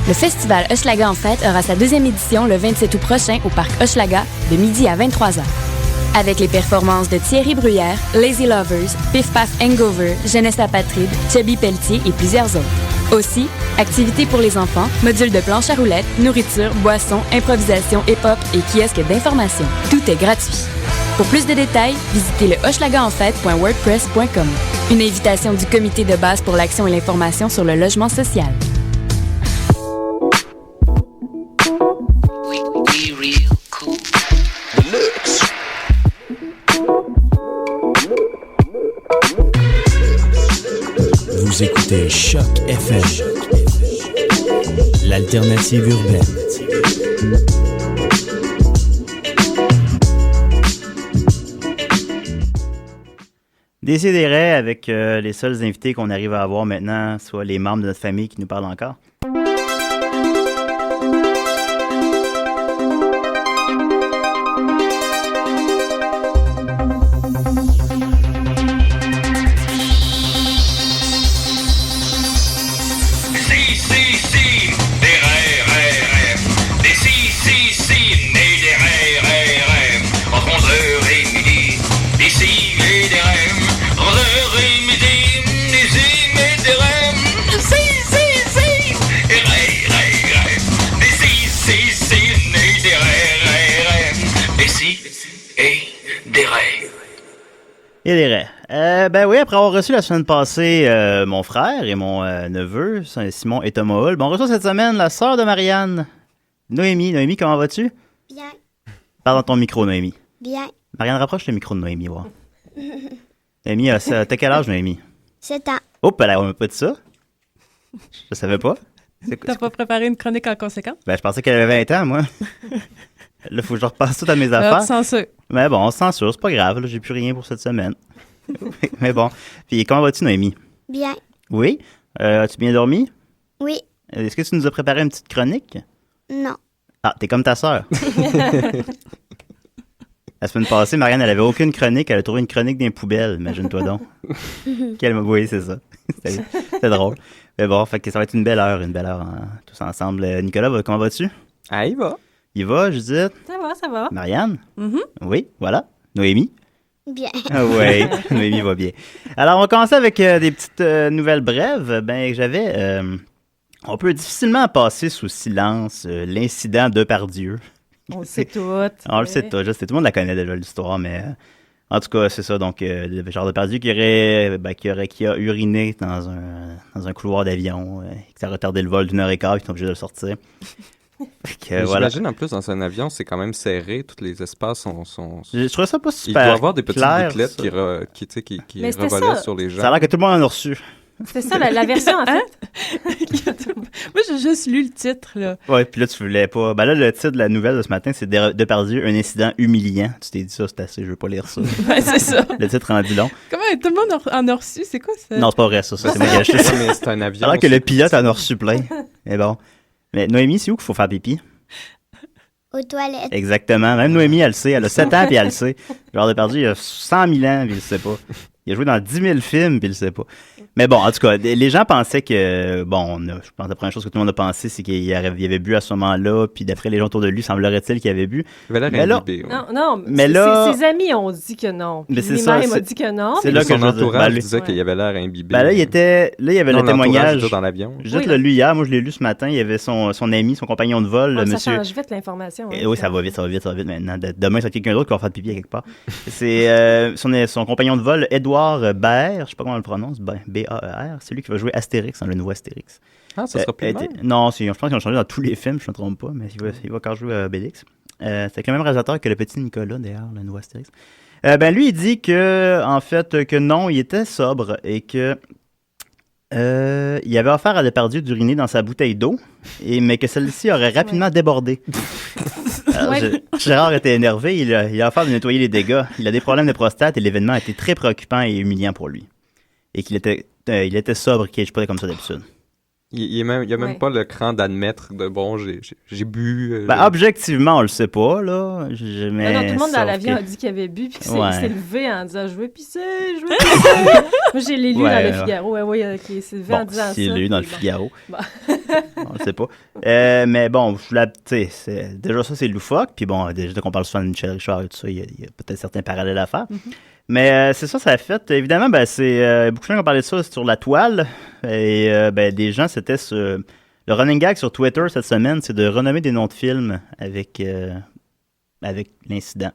Le festival Hochelaga en fête aura sa deuxième édition le 27 août prochain au parc Hochelaga de midi à 23h. Avec les performances de Thierry Bruyère, Lazy Lovers, Piff Paff Hangover, Jeunesse apatride, Chubby Pelletier et plusieurs autres. Aussi, activités pour les enfants, modules de planche à roulettes, nourriture, boissons, improvisation, hip-hop et kiosques d'information. Tout est gratuit. Pour plus de détails, visitez le hochelagaenfête.wordpress.com. Une invitation du comité de base pour l'action et l'information sur le logement social. Vous écoutez Choc FM, l'alternative urbaine. Décidérez avec les seuls invités qu'on arrive à avoir maintenant, soit les membres de notre famille qui nous parlent encore. Et des raies. Ben oui, après avoir reçu la semaine passée mon frère et mon neveu, Simon et Thomas Hull, on reçoit cette semaine la sœur de Marianne, Noémie. Noémie, comment vas-tu? Bien. Parle dans ton micro, Noémie. Bien. Marianne, rapproche le micro de Noémie, voir. Noémie, t'as quel âge, Noémie? 7 ans. Oh, elle a pas dit ça. Je savais pas. T'as pas préparé une chronique en conséquence? Ben, je pensais qu'elle avait 20 ans, moi. Là, faut que je repasse tout à mes affaires. Censure. Mais bon, on se censure, c'est pas grave. Là, j'ai plus rien pour cette semaine. Mais bon. Puis, comment vas-tu, Noémie? Bien. Oui? As-tu bien dormi? Oui. Est-ce que tu nous as préparé une petite chronique? Non. Ah, t'es comme ta sœur. La semaine passée, Marianne, elle avait aucune chronique. Elle a trouvé une chronique dans les poubelles. Imagine-toi donc. Oui, c'est ça. C'était drôle. Mais bon, fait que ça va être une belle heure tous ensemble. Nicolas, comment vas-tu? Ah, il va. Il va, Judith? Ça va. Marianne? Mm-hmm. Oui, voilà. Noémie? Bien. Ah oui, Noémie va bien. Alors, on va commencer avec des petites nouvelles brèves. On peut difficilement passer sous silence l'incident de Pardieu. On le sait tout. On le sait tout. Tout le monde la connaît déjà, l'histoire, mais en tout cas, c'est ça. Donc, le genre de Pardieu qui a uriné dans un couloir d'avion, que ça a retardé le vol d'1 heure et quart, puis ils sont obligés de le sortir. J'imagine en plus dans un avion, c'est quand même serré, tous les espaces sont... Je trouvais ça pas super. Il doit y avoir des petites clair, bouclettes qui revolaient sur les gens. Ça a l'air que tout le monde en a reçu. C'était ça, la version, en fait. Moi, j'ai juste lu le titre, là. Ouais, puis là, tu voulais pas... Ben là, le titre de la nouvelle de ce matin, c'est Depardieu, un incident humiliant. Tu t'es dit ça, c'est assez, je veux pas lire ça. Ouais, c'est ça. Le titre en dit long. Comment tout le monde en a reçu? C'est quoi ça? Non, c'est pas vrai, ça. C'est moi qui ai acheté ça. Mais c'est un avion. Alors que le pilote en a reçu plein. Mais bon. Mais Noémie, c'est où qu'il faut faire pipi? Aux toilettes. Exactement. Même Noémie, elle le sait. Elle a 7 ans, puis elle le sait. Genre Depardieu, il a 100 000 ans, puis il le sait pas. Il a joué dans 10 000 films, puis il le sait pas. Mais bon, en tout cas, les gens pensaient que... Bon, je pense que la première chose que tout le monde a pensé, c'est qu'il avait bu à ce moment-là, puis d'après les gens autour de lui, semblerait-il qu'il avait bu. Il avait l'air imbibé. Non, mais là... ses amis ont dit que non. Mais c'est ça. Lui-même a dit que non. C'est là que son entourage disait qu'il avait l'air imbibé. Ben là, il y avait le témoignage. Dans l'avion. Juste le lu hier, moi je l'ai lu ce matin, il y avait son ami, son compagnon de vol, ça monsieur... change vite l'information. Oui, ça va vite maintenant. Demain, c'est quelqu'un d'autre qui va faire pipi quelque part. C'est son compagnon de vol, Édouard Baer, je sais pas comment on le prononce, B-A-E-R, c'est lui qui va jouer Astérix dans le nouveau Astérix. Ah, ça sera plus le même? Non, je pense qu'ils ont changé dans tous les films, je ne me trompe pas, mais il va encore jouer Obélix. C'est avec le même réalisateur que le petit Nicolas, d'ailleurs, le nouveau Astérix. Lui, il dit que, en fait, que non, il était sobre et que il avait offert à Depardieu d'uriner dans sa bouteille d'eau, mais que celle-ci aurait rapidement débordé. Alors, Gérard était énervé, il a offert de nettoyer les dégâts. Il a des problèmes de prostate et l'événement a été très préoccupant et humiliant pour lui. Et qu'il était sobre, qu'il ne pas comme ça d'habitude. Il n'y a même pas le cran d'admettre de bon, j'ai bu. Objectivement, on le sait pas, là. Non, tout le monde dans l'avion a dit qu'il avait bu puis qu'il s'est levé en disant je veux pisser. Moi, j'ai lu dans le Figaro. Il s'est levé en disant ça. Il l'a lu dans le Figaro. On le sait pas. Mais bon, déjà ça, c'est loufoque. Puis bon, déjà qu'on parle souvent de Michel Richard et tout ça, il y a peut-être certains parallèles à faire. Mais c'est ça a fait. Évidemment, c'est beaucoup de gens qui ont parlé de ça sur la toile. Et des gens, c'était le running gag sur Twitter cette semaine, c'est de renommer des noms de films avec l'incident.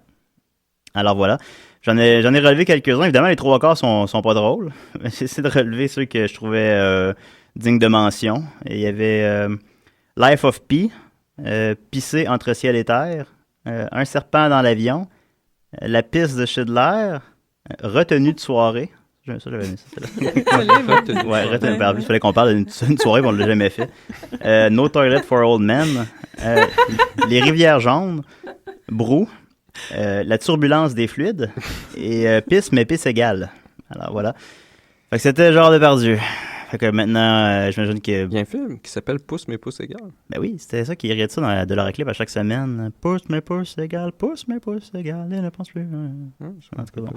Alors voilà. J'en ai relevé quelques-uns. Évidemment, les 3/4 sont pas drôles. J'ai essayé de relever ceux que je trouvais dignes de mention. Et il y avait Life of Pi, Pisser entre ciel et terre, Un serpent dans l'avion, La piste de Schindler, Retenue de soirée. Ça, j'avais aimé ça. Ouais, retenue. Il fallait qu'on parle d'une soirée, mais on ne l'a jamais fait. No Toilet for Old Men, Les rivières jaunes, Brou, La turbulence des fluides et Pisse, mais pisse égale. Alors voilà. Fait que c'était genre de perdu. Fait que maintenant, j'imagine que... Il y a un film qui s'appelle Pouce, mais pouce égal. Ben oui, c'était ça qui riait de ça de leur clip à chaque semaine. Pouce, mais pouce égal, pouce, mais pouce égal, il ne pense plus. En tout cas, bon.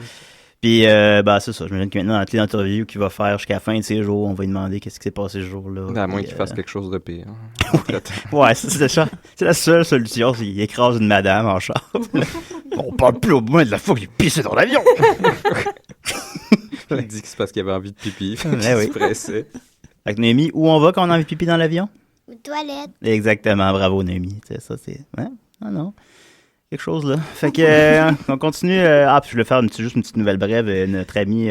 Puis, c'est ça. J'imagine que maintenant, dans toutes les interviews qu'il va faire jusqu'à la fin de ses jours, on va lui demander qu'est-ce qui s'est passé ce jour-là. À moins qu'il fasse quelque chose de pire. Ouais, c'est ça. C'est la seule solution, c'est qu'il écrase une madame en char. On parle plus au moins de la fois que j'ai pissé dans l'avion. Il a dit que c'est parce qu'il avait envie de pipi. Mais oui. Se pressait. Fait que Noémie, où on va quand on a envie de pipi dans l'avion? Aux toilettes. Exactement, bravo Noémie. Ça, c'est... Hein? Ah non. Quelque chose là. Fait que on continue. Puis je vais faire juste une petite nouvelle brève. Notre ami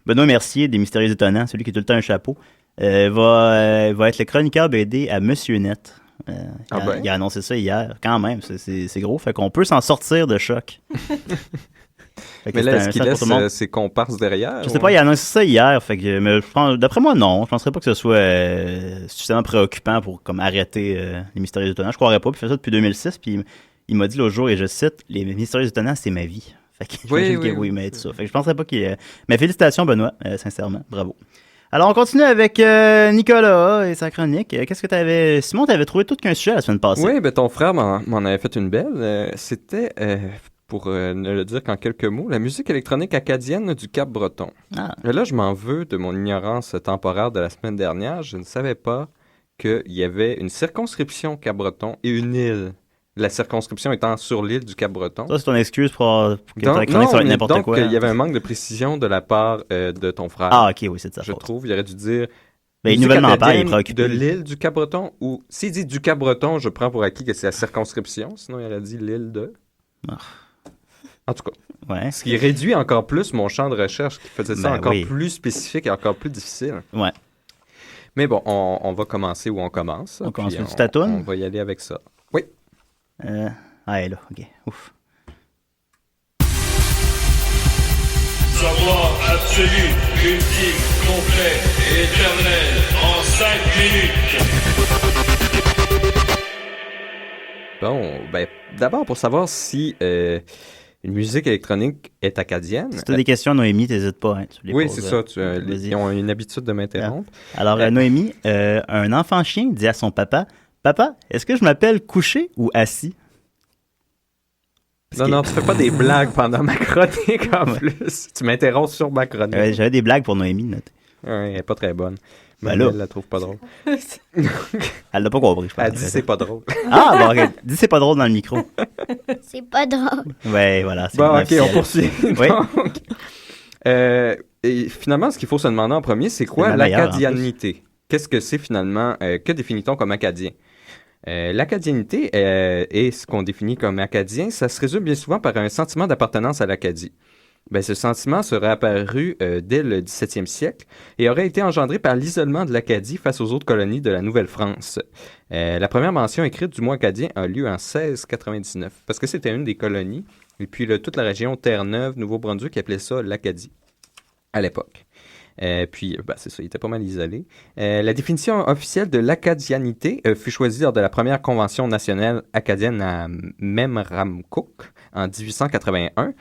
Benoît Mercier des Mystérieux Étonnants, celui qui a tout le temps un chapeau, va être le chroniqueur BD à Monsieur Net. Il a annoncé ça hier. Quand même, c'est gros. Fait qu'on peut s'en sortir de choc. Mais là, est-ce qu'il laisse ses comparses derrière? Je sais pas, il a annoncé ça hier. Fait que, mais d'après moi, non. Je penserais pas que ce soit suffisamment préoccupant pour comme arrêter les Mystérieux Étonnants. Je croirais pas. Puis il fait ça depuis 2006. Puis il m'a dit l'autre jour, et je cite, les Mystérieux Étonnants, c'est ma vie. Fait que oui, mais tout ça. Fait que je penserais pas qu'il y ait... Mais félicitations, Benoît, sincèrement. Bravo. Alors, on continue avec Nicolas et sa chronique. Qu'est-ce que t'avais... Simon, t'avais trouvé tout qu'un sujet la semaine passée. Oui, ben ton frère m'en avait fait une belle. C'était, pour ne le dire qu'en quelques mots, la musique électronique acadienne du Cap-Breton. Ah. Là, je m'en veux de mon ignorance temporaire de la semaine dernière. Je ne savais pas qu'il y avait une circonscription Cap-Breton et une île. La circonscription étant sur l'île du Cap-Breton. Ça, c'est ton excuse pour que ta chronique soit n'importe quoi. Donc, il y avait un manque de précision de la part de ton frère. Ah, ok, oui, c'est de sa faute. Je trouve, il aurait dû dire... il nouvellement pas, il est préoccupé. De l'île du Cap-Breton, ou s'il dit du Cap-Breton, je prends pour acquis que c'est la circonscription, sinon il aurait dit l'île de... En tout cas, ouais. Ce qui réduit encore plus mon champ de recherche, qui faisait ça plus spécifique et encore plus difficile. Ouais. Mais bon, on va commencer où on commence. On commence sur ta toune? On va y aller avec ça. Oui. Là, ok. Ouf. Savoir absolu, ultime, complet et éternel en 5 minutes. Bon, d'abord pour savoir si une musique électronique est acadienne. Si tu as des questions, Noémie, t'hésites pas. Hein, oui, c'est ça. Ils ont une habitude de m'interrompre. Alors, Noémie, un enfant chien dit à son papa, « Papa, est-ce que je m'appelle couché ou assis? » Non, tu fais pas des blagues pendant ma chronique en plus. Tu m'interromps sur ma chronique. J'avais des blagues pour Noémie, note. Oui, elle n'est pas très bonne. Mais elle la trouve pas drôle. Elle l'a pas compris, je pense. Elle dit c'est pas drôle. Ah, bon, ok. Dis c'est pas drôle dans le micro. C'est pas drôle. Ouais, voilà. Bon, ok, on poursuit. Oui. Donc, et finalement, ce qu'il faut se demander en premier, c'est quoi l'acadianité? Qu'est-ce que c'est finalement? Que définit-on comme acadien? L'acadianité est ce qu'on définit comme acadien. Ça se résume bien souvent par un sentiment d'appartenance à l'Acadie. Ce sentiment serait apparu dès le 17e siècle et aurait été engendré par l'isolement de l'Acadie face aux autres colonies de la Nouvelle-France. La première mention écrite du mot acadien a lieu en 1699, parce que c'était une des colonies, et puis toute la région Terre-Neuve, Nouveau-Brunswick, qui appelait ça l'Acadie à l'époque. C'est ça, il était pas mal isolé. La définition officielle de l'acadianité fut choisie lors de la première convention nationale acadienne à Memramcook en 1881.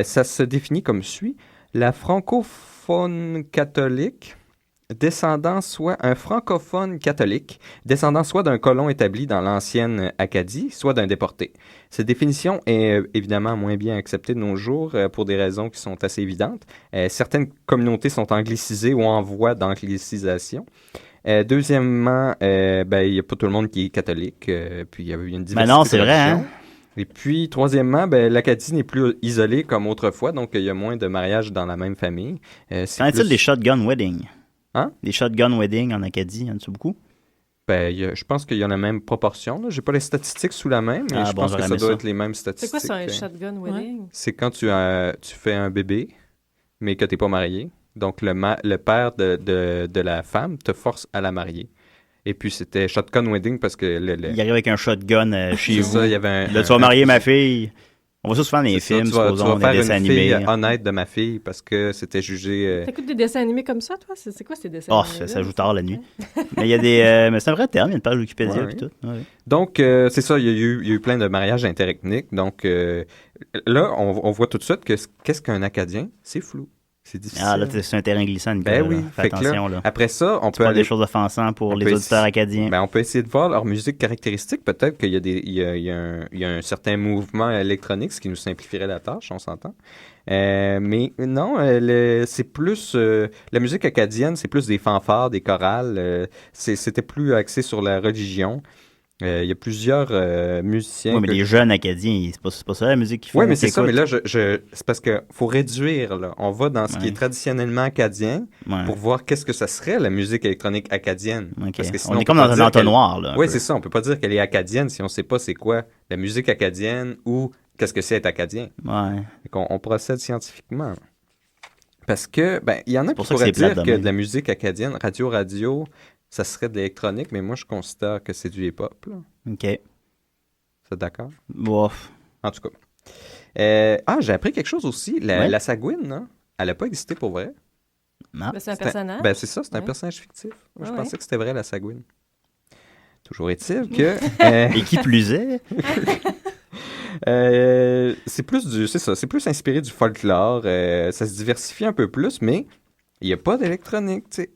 Ça se définit comme suit. La francophone catholique descendant soit un francophone catholique, descendant soit d'un colon établi dans l'ancienne Acadie, soit d'un déporté. Cette définition est évidemment moins bien acceptée de nos jours pour des raisons qui sont assez évidentes. Certaines communautés sont anglicisées ou en voie d'anglicisation. Deuxièmement, il n'y a pas tout le monde qui est catholique, puis il y a une diversité non, c'est de vrai, religions. hein? Et puis, troisièmement, l'Acadie n'est plus isolée comme autrefois, donc il y a moins de mariages dans la même famille. Qu'en est-il des shotgun weddings? Hein? Des shotgun weddings en Acadie, y en a-tu beaucoup? Je pense qu'il y en a la même proportion. Je n'ai pas les statistiques sous la main, mais je pense que ça doit être les mêmes statistiques. C'est quoi ça, un shotgun wedding? C'est quand tu fais un bébé, mais que tu n'es pas marié. Donc, le père de la femme te force à la marier. Et puis, c'était shotgun wedding parce que... Il arrive avec un shotgun chez vous. Ça, il y avait Là, tu vas marier ma fille. On voit ça souvent dans les films, supposons, des dessins animés. Fille honnête de ma fille parce que c'était jugé... T'écoutes des dessins animés comme ça, toi? C'est quoi ces dessins animés? Ça joue tard la nuit. Mais il y a des... mais c'est un vrai terme, il y a une page Wikipédia et tout. Ouais. Donc, c'est ça, il y a eu plein de mariages interethniques. Donc, là, on voit tout de suite que qu'est-ce qu'un Acadien? C'est flou. C'est difficile. Ah, là, c'est un terrain glissant, Nicolas. Oui. Fais attention, là. Après ça, on peut aller... des choses offensantes pour les auditeurs acadiens. On peut essayer de voir leur musique caractéristique. Peut-être qu'il y a un certain mouvement électronique, ce qui nous simplifierait la tâche, on s'entend. Mais non, c'est plus... la musique acadienne, c'est plus des fanfares, des chorales. C'était plus axé sur la religion. Il y a plusieurs musiciens... Oui, mais les jeunes Acadiens, c'est pas ça la musique qu'ils font. Oui, mais c'est ça, mais là, c'est parce qu'il faut réduire. Là. On va dans ce qui est traditionnellement acadien pour voir qu'est-ce que ça serait la musique électronique acadienne. Okay. Parce que sinon, on est comme dans un entonnoir. Oui, c'est ça. On peut pas dire qu'elle est acadienne si on sait pas c'est quoi la musique acadienne ou qu'est-ce que c'est être acadien. Ouais. On procède scientifiquement. Parce que, il y en a qui pourraient dire que de la musique acadienne, radio, ça serait de l'électronique, mais moi, je considère que c'est du hip-hop. Là. OK. C'est d'accord? Bof. En tout cas. J'ai appris quelque chose aussi. La Sagouine, hein, elle n'a pas existé pour vrai. Non. C'est un personnage? C'est ça, c'est un personnage fictif. Moi, je pensais que c'était vrai, la Sagouine. Toujours est-il que... Et qui plus est? C'est plus inspiré du folklore. Ça se diversifie un peu plus, mais il n'y a pas d'électronique, tu sais.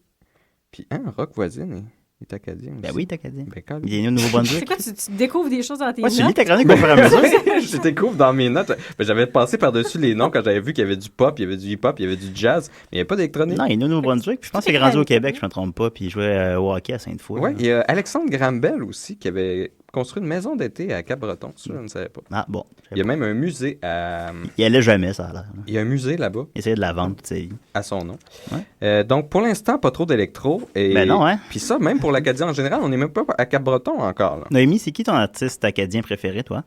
Puis, Rock Voisine est acadien aussi. Oui, il est acadien. Il est né au Nouveau-Brunswick. C'est quoi, tu découvres des choses dans tes notes? Tu lis ta chronique au fur et à mesure. Je découvre dans mes notes. J'avais passé par-dessus les noms quand j'avais vu qu'il y avait du pop, il y avait du hip-hop, il y avait du jazz, mais il n'y avait pas d'électronique. Non, il est né au Nouveau-Brunswick. Puis je pense qu'il est grandi au Québec, je ne me trompe pas, puis il jouait au hockey à Sainte-Foy. Oui, il y a Alexandre Graham-Bell aussi qui avait construit une maison d'été à Cap-Breton. Ça, je ne savais pas. Ah, bon. Il y a même un musée à... Il allait jamais, ça a l'air. Il y a un musée là-bas. Il essayait de la vendre, tu sais. À son nom. Ouais. Donc, pour l'instant, pas trop d'électro. Ben non, hein. Puis ça, même pour l'Acadien en général, on n'est même pas à Cap-Breton encore. Là. Noémie, c'est qui ton artiste acadien préféré, toi?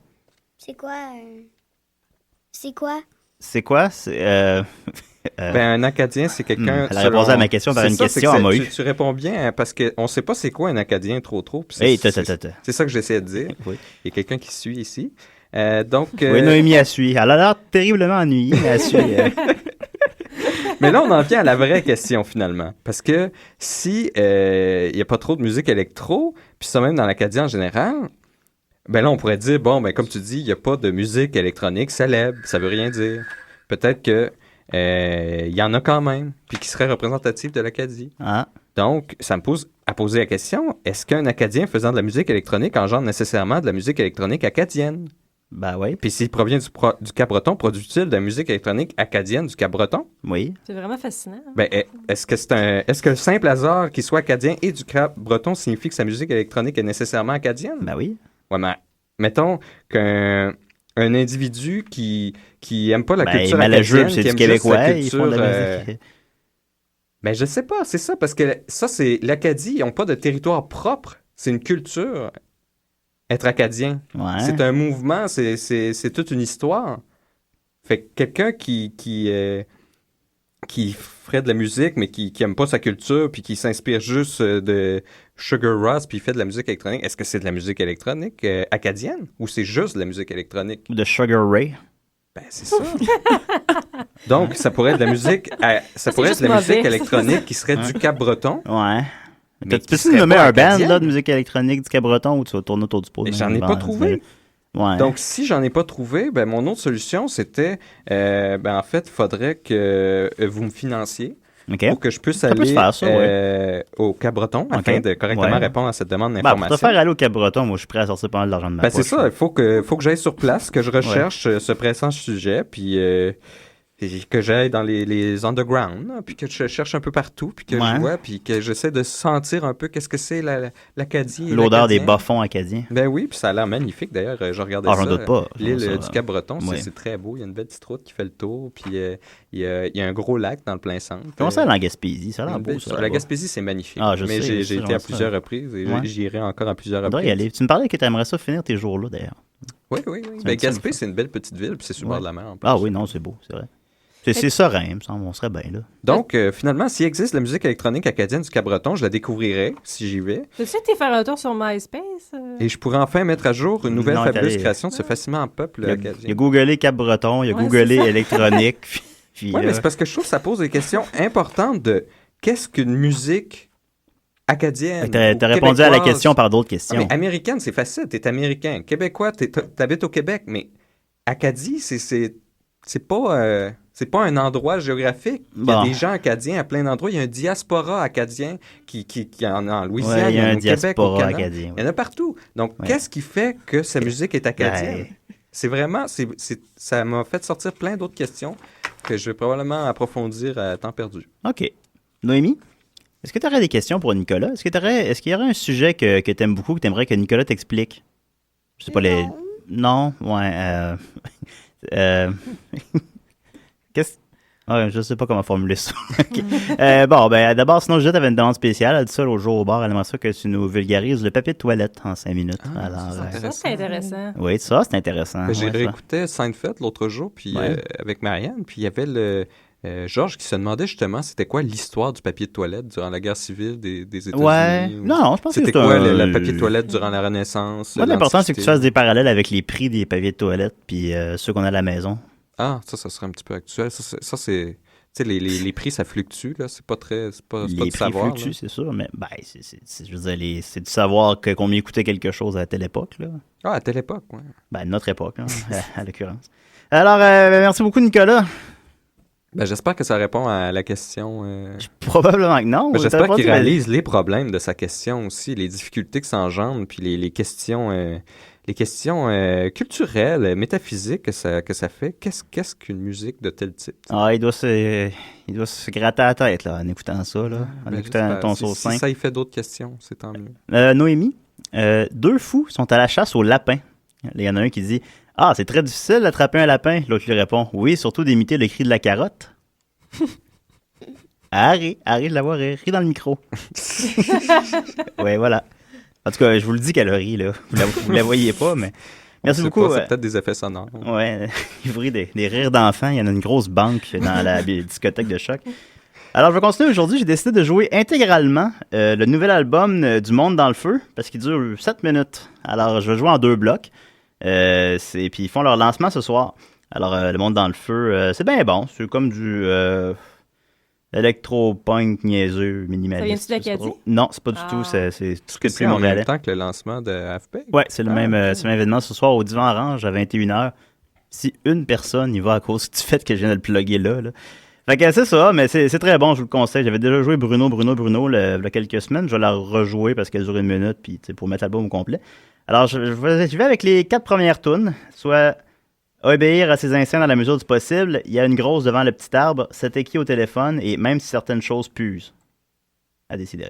C'est quoi? C'est quoi? C'est quoi? Un Acadien, c'est quelqu'un... Elle a répondu à ma question par une question en mot. Tu réponds bien parce qu'on ne sait pas c'est quoi un Acadien trop. Hey, c'est ça que j'essaie de dire. Oui. Il y a quelqu'un qui suit ici. Donc, oui, Noémie a suivi. Elle a l'air terriblement ennuyée, mais elle suit. Mais là, on en vient à la vraie question, finalement. Parce que si il n'y a pas trop de musique électro, puis ça même dans l'Acadien en général, là, on pourrait dire, comme tu dis, il n'y a pas de musique électronique célèbre. Ça veut rien dire. Peut-être que il y en a quand même, puis qui serait représentatif de l'Acadie. Ah. Donc, ça me pose à poser la question, est-ce qu'un Acadien faisant de la musique électronique engendre nécessairement de la musique électronique acadienne? Ben oui. Puis s'il provient du Cap-Breton, produit-il de la musique électronique acadienne du Cap-Breton? Oui. C'est vraiment fascinant. Est-ce que le simple hasard qu'il soit acadien et du Cap-Breton signifie que sa musique électronique est nécessairement acadienne? Ben oui. Ouais, mais mettons qu'un individu qui aime pas la culture acadienne, qui aime juste la culture... je sais pas, c'est ça, parce que ça, c'est l'Acadie, ils n'ont pas de territoire propre, c'est une culture, être acadien. Ouais. C'est un mouvement, c'est toute une histoire. Fait que quelqu'un qui ferait de la musique, mais qui aime pas sa culture, puis qui s'inspire juste de Sugar Rush, puis fait de la musique électronique, est-ce que c'est de la musique électronique acadienne, ou c'est juste de la musique électronique? Ou de Sugar Ray. C'est ça. Donc, ça pourrait être de la musique, musique électronique qui serait du Cap-Breton. Ouais. Tu peux nommer un band là, de musique électronique du Cap-Breton où tu vas tourner autour du pot? J'en ai pas trouvé. Ouais. Donc, si j'en ai pas trouvé, mon autre solution, c'était, en fait, il faudrait que vous me financiez pour que je puisse aller au Cap-Breton afin de correctement répondre à cette demande d'information. Pour te faire aller au Cap-Breton, moi, je suis prêt à sortir pas mal d'argent de ma poche. C'est ça, il faut que j'aille sur place, que je recherche ce pressant sujet, puis que j'aille dans les underground, là, puis que je cherche un peu partout, puis que je vois, puis que j'essaie de sentir un peu qu'est-ce que c'est l'Acadie. L'odeur des bas-fonds acadiens. Ben oui, puis ça a l'air magnifique. D'ailleurs, je regardais ça. J'en doute pas. L'île du Cap-Breton, c'est très beau. Il y a une belle petite route qui fait le tour, puis il y a un gros lac dans le plein centre. Comment ça, la Gaspésie? Ça a l'air beau, ça. La Gaspésie, c'est magnifique. Mais j'ai été à plusieurs reprises et j'irai encore à plusieurs reprises. Y aller. Tu me parlais que tu aimerais ça finir tes jours là, d'ailleurs. Oui. Ben, Gaspé, c'est une belle petite ville, puis c'est sur le bord de la mer en plus. Ah oui, non, c'est beau, c'est vrai. C'est serein, il me semble, on serait bien là. Donc, finalement, s'il existe la musique électronique acadienne du Cap-Breton, je la découvrirais si j'y vais. Peux-tu été faire un tour sur MySpace? Et je pourrais enfin mettre à jour une nouvelle fabuleuse création de ce fascinant peuple acadien. Il a googlé Cap-Breton, il a googlé électronique. Oui, mais c'est parce que je trouve que ça pose des questions importantes de qu'est-ce qu'une musique acadienne. T'as répondu à la question par d'autres questions. Mais américaine, c'est facile, t'es américain. Québécois, t'habites au Québec, mais Acadie, c'est pas un endroit géographique. Il y a des gens acadiens à plein d'endroits. Il y a un diaspora acadien qui en Louisiane, il y a un au Québec, au Canada. acadien. Il y en a partout. Donc, qu'est-ce qui fait que sa musique est acadienne? C'est vraiment... ça m'a fait sortir plein d'autres questions que je vais probablement approfondir à temps perdu. OK. Noémie, est-ce que tu aurais des questions pour Nicolas? Est-ce qu'il y aurait un sujet que tu aimes beaucoup, que tu aimerais que Nicolas t'explique? Je sais pas, les... Non? Ouais. Qu'est-ce... Ah, je sais pas comment formuler ça. Okay. D'abord, sinon, je t'avais une demande spéciale. Elle dit ça l'autre jour au bar. Elle aimerait ça que tu nous vulgarises le papier de toilette en 5 minutes. Ça, c'est intéressant. Oui, ça, c'est intéressant. J'ai réécouté Seinfeld l'autre jour puis avec Marianne, puis il y avait le... Georges qui se demandait justement c'était quoi l'histoire du papier de toilette durant la guerre civile des États-Unis. Ouais. Non, je pense que c'était quoi le papier de toilette durant la Renaissance. Moi, l'important, c'est que tu fasses des parallèles avec les prix des papiers de toilette puis ceux qu'on a à la maison. Ah, ça serait un petit peu actuel. Ça c'est... Tu sais, les prix, ça fluctue, là. C'est pas du savoir. Les prix fluctuent, c'est sûr, mais je veux dire, c'est du savoir combien coûtait quelque chose à telle époque, là. Ah, à telle époque, oui. Notre époque, hein, à l'occurrence. Alors, merci beaucoup, Nicolas. J'espère que ça répond à la question. Probablement que non. J'espère qu'il réalise les problèmes de sa question aussi, les difficultés que ça engendre, puis les questions culturelles, métaphysiques que ça fait. Qu'est-ce qu'une musique de tel type? Ah, il doit se gratter la tête là, en écoutant ça, là, en écoutant ton sauce 5. Si ça y fait d'autres questions, c'est tant mieux. Noémie, 2 fous sont à la chasse au lapin. Il y en a un qui dit « Ah, c'est très difficile d'attraper un lapin. » L'autre lui répond « Oui, surtout d'imiter le cri de la carotte. » Arrête de l'avoir ri dans le micro. Ouais, voilà. En tout cas, je vous le dis qu'elle a ri, là. Vous la voyez pas, mais... Merci beaucoup. C'est peut-être des effets sonores. Ouais, il vous rit des rires d'enfants. Il y en a une grosse banque dans la discothèque de Choc. Alors, je vais continuer aujourd'hui. J'ai décidé de jouer intégralement le nouvel album du Monde dans le Feu, parce qu'il dure 7 minutes. Alors, je vais jouer en 2 blocs. Puis ils font leur lancement ce soir. Alors, le Monde dans le Feu, c'est bien bon. C'est comme du électro-punk niaiseux, minimaliste. Ça vient-tu d'Acadie? Non, c'est pas du tout. C'est tout ce que plus montréalais. En même temps que le lancement de Halfback? Ouais, c'est le même événement ce soir au Divan Orange à 21h. Si une personne y va à cause du fait que je viens de le plugger là. Fait que c'est ça, mais c'est très bon, je vous le conseille. J'avais déjà joué Bruno il y a quelques semaines. Je vais la rejouer parce qu'elle dure 1 minute puis pour mettre l'album au complet. Alors, je vais avec les 4 premières tunes, soit obéir à ses instincts dans la mesure du possible, il y a une grosse devant le petit arbre, c'était qui au téléphone, et même si certaines choses puent. À décider.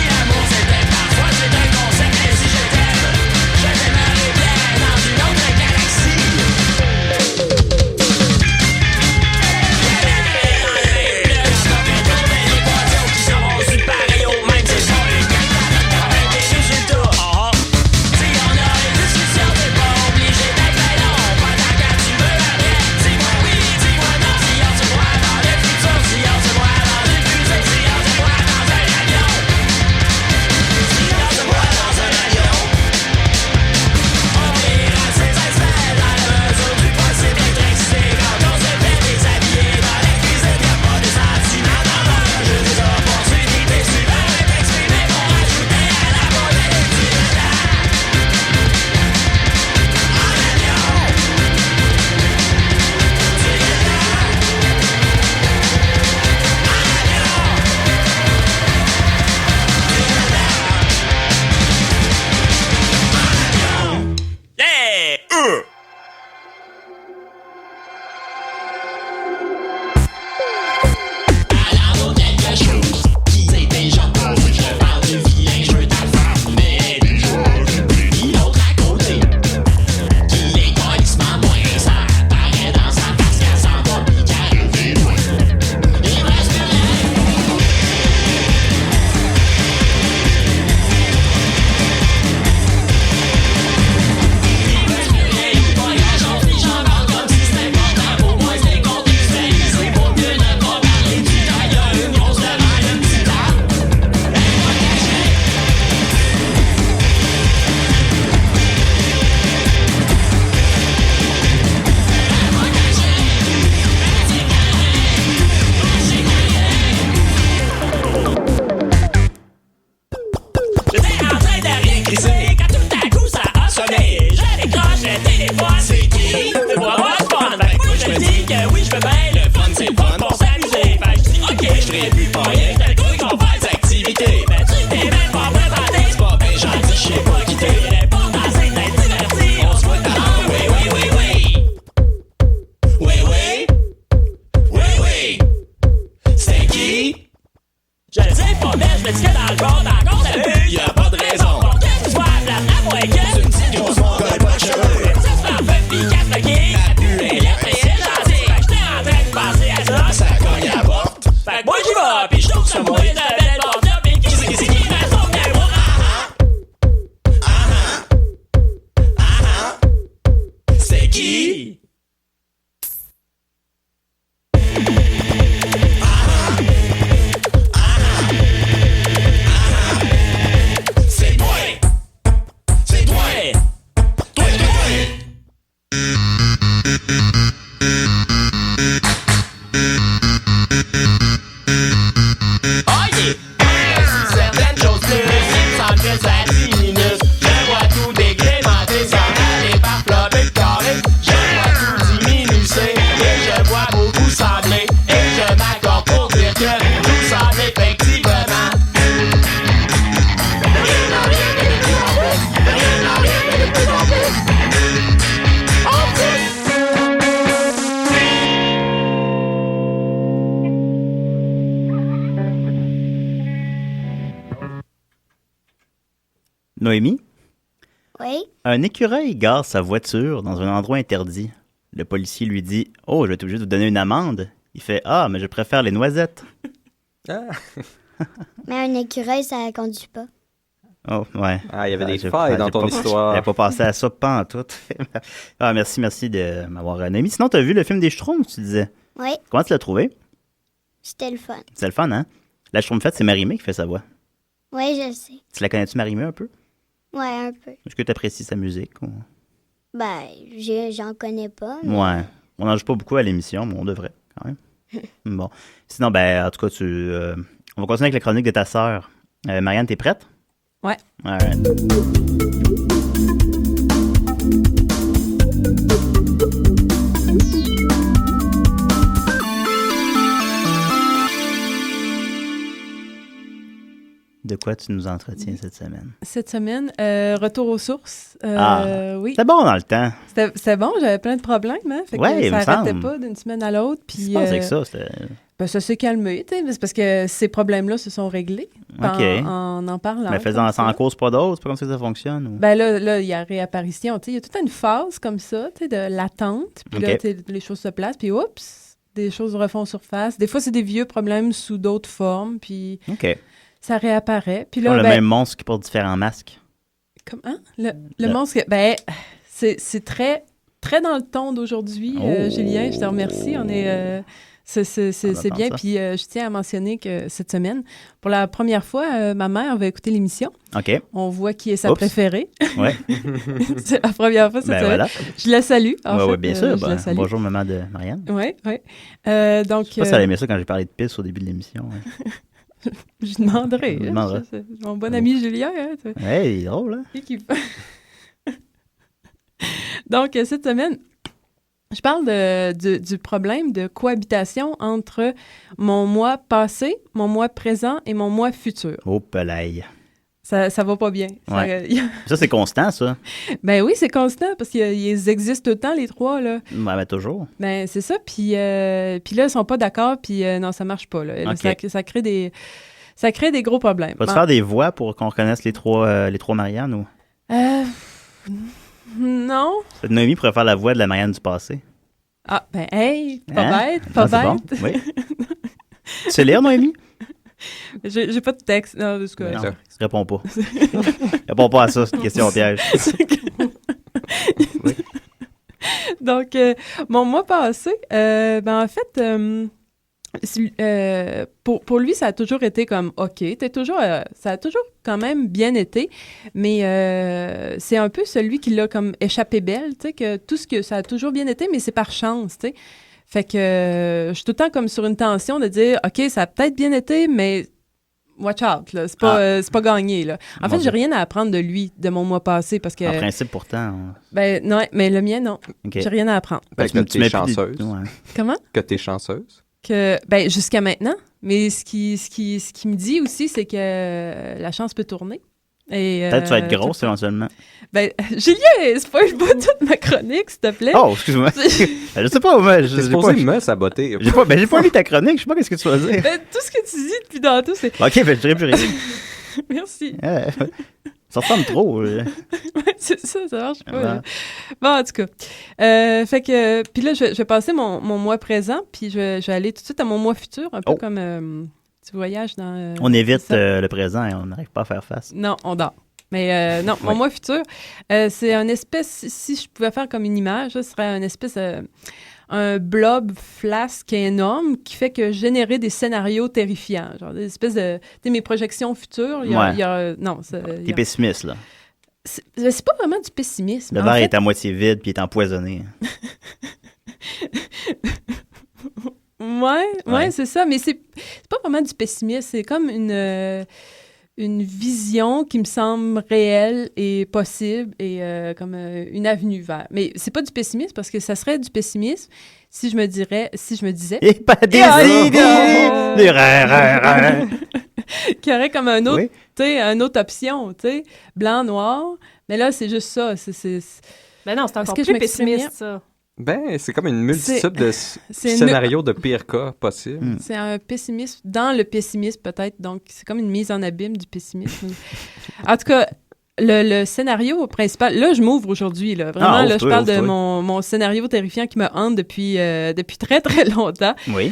L'amour c'est puis pas rien, t'as le goût qu'on fasse des activités. Mais tu t'es même pas prêt à tenter, c'est pas bien gentil, je sais pas quitter. L'important c'est d'être diverti, on se voit tard, oui, oui, oui, oui. Oui, oui. Oui, oui. C'est qui? Je le sais pas, mais je me dis que dans le fond, dans le compte, y a pas de raison. Pour que tu sois plate à moi et que tu me dis qu'on se monte pas de cheveux. Ça se parfait pis casse le qui. Et lettre et c'est gentil. Fait que j'étais en train de penser à ça. Ça cogne à la porte. Fait que moi j'y vais pis j'trouve ça moi de belle porte là. Pis qui c'est qui m'a sauvé bien moi? C'est qui? C'est toi! C'est toi! Toi, toi! Oh yeah! Certaines choses plus réussies sans que ça 10 minutes. Je vois tout dégrémenter sans aller par flopper carré. Je vois tout diminuer et je vois beaucoup sembler. Et je m'accorde pour dire que tout semble effectivement. Rien n'a rien de plus en plus. Rien n'a rien de plus en plus. En plus. Noémie, Oui? un écureuil gare sa voiture dans un endroit interdit. Le policier lui dit « Oh, je vais être obligé de vous donner une amende. » Il fait « Ah, mais je préfère les noisettes. Ah, Mais un écureuil, ça conduit pas. » Oh, ouais. il y avait des j'ai- failles dans j'ai ton pas- histoire. J'avais pas pensé à ça, pas en tout. Ah, merci de m'avoir Noémie. Sinon, t'as vu le film des Schtroumpfs, tu disais. Oui, Comment tu l'as trouvé? c'était le fun. C'est le fun, hein? La Schtroumpfette, c'est Marie-Mé qui fait sa voix. Oui, je sais. Tu la connais-tu, Marie-Mé, un peu? Ouais, un peu. Est-ce que tu apprécies sa musique? Ou... Ben, j'en connais pas. Mais... Ouais. On n'en joue pas beaucoup à l'émission, mais on devrait, quand même. Bon. Sinon, ben, en tout cas, on va continuer avec la chronique de ta sœur. Marianne, t'es prête? Ouais. All right. De quoi tu nous entretiens cette semaine? Cette semaine, retour aux sources. Oui. C'était bon dans le temps. C'était bon, j'avais plein de problèmes, hein? Fait que Ouais, il ça me n'arrêtait semble. pas d'une semaine à l'autre. Qu'est-ce qui Puis se passe avec ça? C'était... ben, ça s'est calmé, tu sais, c'est parce que ces problèmes-là se sont réglés OK. en parlant. Mais faisant comme ça en ça. cause pas d'autres, c'est pas comme ça que ça fonctionne? Ou... Ben là, il y a réapparition. Tu sais, il y a toute une phase comme ça, tu sais, de latente. Puis là, OK. tu sais, les choses se placent, puis oups, des choses refont surface. Des fois, c'est des vieux problèmes sous d'autres formes, puis OK. ça réapparaît. Puis là, Comme le ben, même monstre qui porte différents masques. Comment? Le monstre, ben, c'est très, très dans le ton d'aujourd'hui, Oh. Julien. Je te remercie. On est... c'est entendre bien. ça. Puis je tiens à mentionner que cette semaine, pour la première fois, ma mère va écouter l'émission. OK. On voit qui est sa Oups. préférée. Ouais. C'est la première fois cette Ben semaine. voilà. Je la salue. En fait, Ouais, bien sûr. je la Ben, salue. bonjour, maman de Marianne. Oui, oui. Donc, Je sais pas si elle aimait ça quand j'ai parlé de pisse au début de l'émission. Ouais. je demanderai. Je hein. demanderai. Mon bon ami Julien. Hein, tu vois. Hey, il est drôle, hein? Donc, cette semaine, je parle du problème de cohabitation entre mon moi passé, mon moi présent et mon moi futur. Oh, pelaille. Ça va pas bien. Ouais. Ça, c'est constant, ça. Ben oui, c'est constant parce qu'ils existent autant, les trois, là. Ouais, ben toujours. Ben, c'est ça. Puis là, ils sont pas d'accord, puis non, ça marche pas, là. OK. Ça crée des gros problèmes. Vas-tu faire des voix pour qu'on reconnaisse les trois Marianne ou... Non. Noémie pourrait faire la voix de la Marianne du passé. Ah, ben, hey, pas Hein? bête, pas Ah, c'est bon. bête. Oui. Tu sais lire, Noémie? J'ai pas de texte. Non, de ce Non, cas. réponds pas. Réponds pas à ça, c'est une question piège. Oui. Donc, mon mois passé, ben en fait, pour lui, ça a toujours été comme OK. Ça a toujours quand même bien été, mais c'est un peu celui qui l'a comme échappé belle, tu sais, que tout ce que ça a toujours bien été, mais c'est par chance, tu sais. Fait que je suis tout le temps comme sur une tension de dire OK, ça a peut-être bien été, mais watch out, là. C'est pas gagné, là. En fait, j'ai rien à apprendre de lui, de mon mois passé, parce que... En principe, pourtant... Ben, non, mais le mien, non. OK. J'ai rien à apprendre. Fait que Tu mets t'es plus chanceuse. Ouais. Comment? Que t'es chanceuse. Ben, jusqu'à maintenant. Mais ce qui me dit aussi, c'est que la chance peut tourner. Et, peut-être que tu vas être grosse éventuellement. Ben, Julien, spoil pas toute ma chronique, s'il te plaît. Oh, excuse-moi. Je sais pas, moi. T'es supposé me saboter. J'ai pas lu ta chronique, je sais pas qu'est-ce que tu vas dire. Ben, tout ce que tu dis depuis tantôt, c'est... OK, ben, je dirais plus rien. Merci. Ça ressemble trop. Ouais, c'est ça marche pas. Bon, en tout cas. Fait que, puis là, je vais passer mon mois présent, puis je vais aller tout de suite à mon mois futur, un peu comme tu voyages dans... on évite le présent et on n'arrive pas à faire face. Non, on dort. Mais non, mon mois futur, c'est une espèce, si je pouvais faire comme une image, ce serait une espèce, un blob flasque énorme qui fait que générer des scénarios terrifiants. Genre des espèces de... Tu sais, mes projections futures, il y a non, t'es pessimiste, là. C'est pas vraiment du pessimisme. Le verre est à moitié vide puis il est empoisonné. Ouais, c'est ça. Mais c'est pas vraiment du pessimisme. C'est comme une vision qui me semble réelle et possible et comme une avenue vers. Mais c'est pas du pessimisme parce que ça serait du pessimisme si je me disais... Et pas des idées! Des rêves! Qu'il y aurait comme un autre, oui. Tu sais, une autre option, tu sais, blanc, noir. Mais là, c'est juste ça. Ben non, c'est encore plus pessimiste, ça. Ben, c'est comme une multitude de scénarios de pire cas possible. C'est un pessimisme dans le pessimisme, peut-être. Donc, c'est comme une mise en abîme du pessimisme. En tout cas, le scénario principal... Là, je m'ouvre aujourd'hui, là. Vraiment, là, je parle de mon scénario terrifiant qui me hante depuis très, très longtemps. Oui.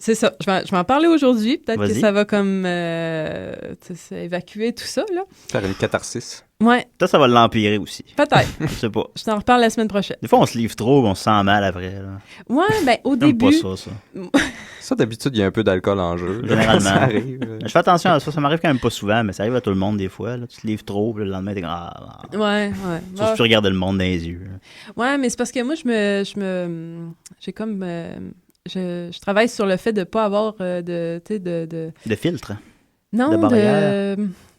C'est ça. Je vais en parler aujourd'hui. Peut-être Vas-y. que ça va comme évacuer tout ça, là. Faire une catharsis. Ouais. Ça va l'empirer aussi. Peut-être. Je sais pas. Je t'en reparle la semaine prochaine. Des fois, on se livre trop, on se sent mal après. Là. Ouais, ben au J'aime début... pas ça. Ça, d'habitude, il y a un peu d'alcool en jeu. Généralement. Ça arrive. Je fais attention à ça. Ça m'arrive quand même pas souvent, mais ça arrive à tout le monde des fois. Là. Tu te livres trop, puis le lendemain, t'es comme... Ouais. Sauf que tu regardes le monde dans les yeux. Ouais, mais c'est parce que moi, j'ai comme... je travaille sur le fait de pas avoir de filtre? Non, de barrière?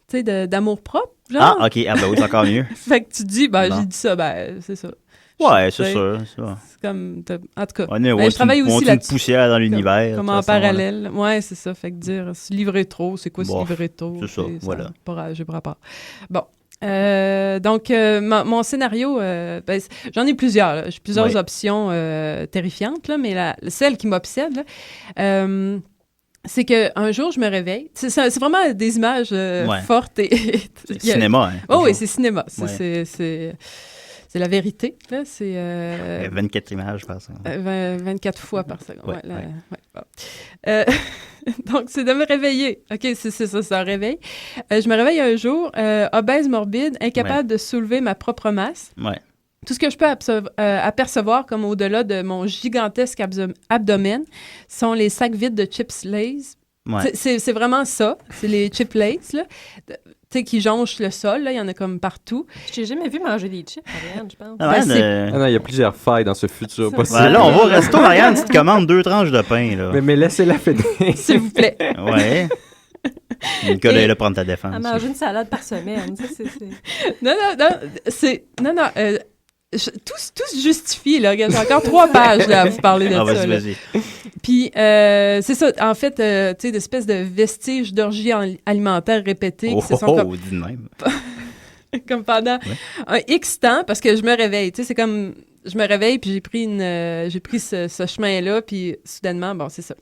Tu sais, d'amour propre, genre. Ah, OK. Ah, ben oui, c'est encore mieux. Fait que tu dis, j'ai dit ça, c'est ça. Ouais, c'est ça. C'est comme... En tout cas, je travaille aussi là-dessus. Une poussière dans l'univers. Comme en parallèle. Ouais, c'est ça. Fait que dire, se livrer trop, c'est quoi se livrer trop? C'est ça, voilà. J'ai pas rapport. Bon. Donc, mon scénario, j'en ai plusieurs. Là. J'ai plusieurs options terrifiantes, là, mais celle qui m'obsède, là, c'est qu'un jour, je me réveille. C'est vraiment des images fortes. C'est cinéma, hein? Oh oui, c'est cinéma. C'est la vérité. Là. C'est 24 images par seconde. 24 fois par seconde. Donc, c'est de me réveiller. OK, c'est ça, c'est un réveil. Je me réveille un jour, obèse, morbide, incapable de soulever ma propre masse. Ouais. Tout ce que je peux apercevoir comme au-delà de mon gigantesque abdomen sont les sacs vides de chips Lay's. Ouais. C'est vraiment ça. C'est les chips Lay's, là. Tu sais, qui jonchent le sol, là. Il y en a comme partout. Je t'ai jamais vu manger des chips, Marianne, je pense. Non, il y a plusieurs failles dans ce futur possible. Ouais, là, on va au resto, Marianne, tu te commandes 2 tranches de pain, là. Mais laissez-la finir. S'il vous plaît. Ouais. Nicolas est là pour prendre ta défense. À manger une salade par semaine, ça, c'est... Non, tout se justifie, là. J'ai encore 3 pages, là, à vous parler de ça. Vas-y. Puis, c'est ça, en fait, tu sais, d'espèces de vestiges d'orgies alimentaires répétées qui se sont dis de même. comme pendant un X temps, parce que je me réveille, tu sais, c'est comme, je me réveille, puis j'ai pris ce chemin-là, puis soudainement, bon, c'est ça.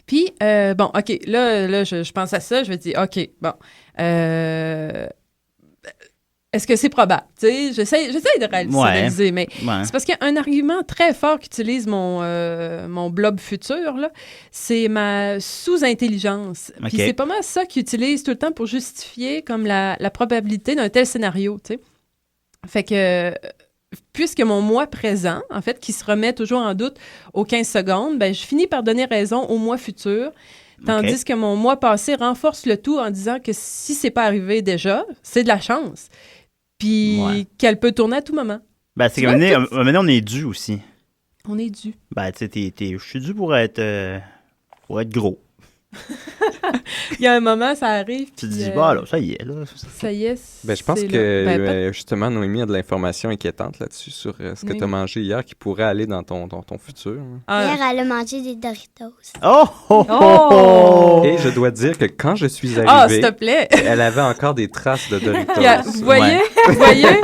Puis, bon, OK, là, je pense à ça, je me dis, OK, bon, est-ce que c'est probable? Tu sais, j'essaie de réaliser, mais c'est parce qu'il y a un argument très fort qu'utilise mon blob futur, là, c'est ma sous-intelligence. Okay. Puis c'est pas mal ça qu'il utilise tout le temps pour justifier comme la probabilité d'un tel scénario, tu sais. Fait que, puisque mon moi présent, en fait, qui se remet toujours en doute aux 15 secondes, ben je finis par donner raison au moi futur, tandis que mon moi passé renforce le tout en disant que si c'est pas arrivé déjà, c'est de la chance. Puis qu'elle peut tourner à tout moment. Ben, c'est comme maintenant, on est dû aussi. On est dû. Ben, tu sais, je suis dû pour être gros. Il y a un moment, ça arrive. Tu te dis, bah là, ça y est. Là. Ça y est. Ben, je pense que justement, Noémie a de l'information inquiétante là-dessus sur ce que tu as mangé hier qui pourrait aller dans ton futur. Hier, elle a mangé des Doritos. Et je dois dire que quand je suis arrivé, s'il te plaît. Elle avait encore des traces de Doritos. Vous voyez? Vous voyez?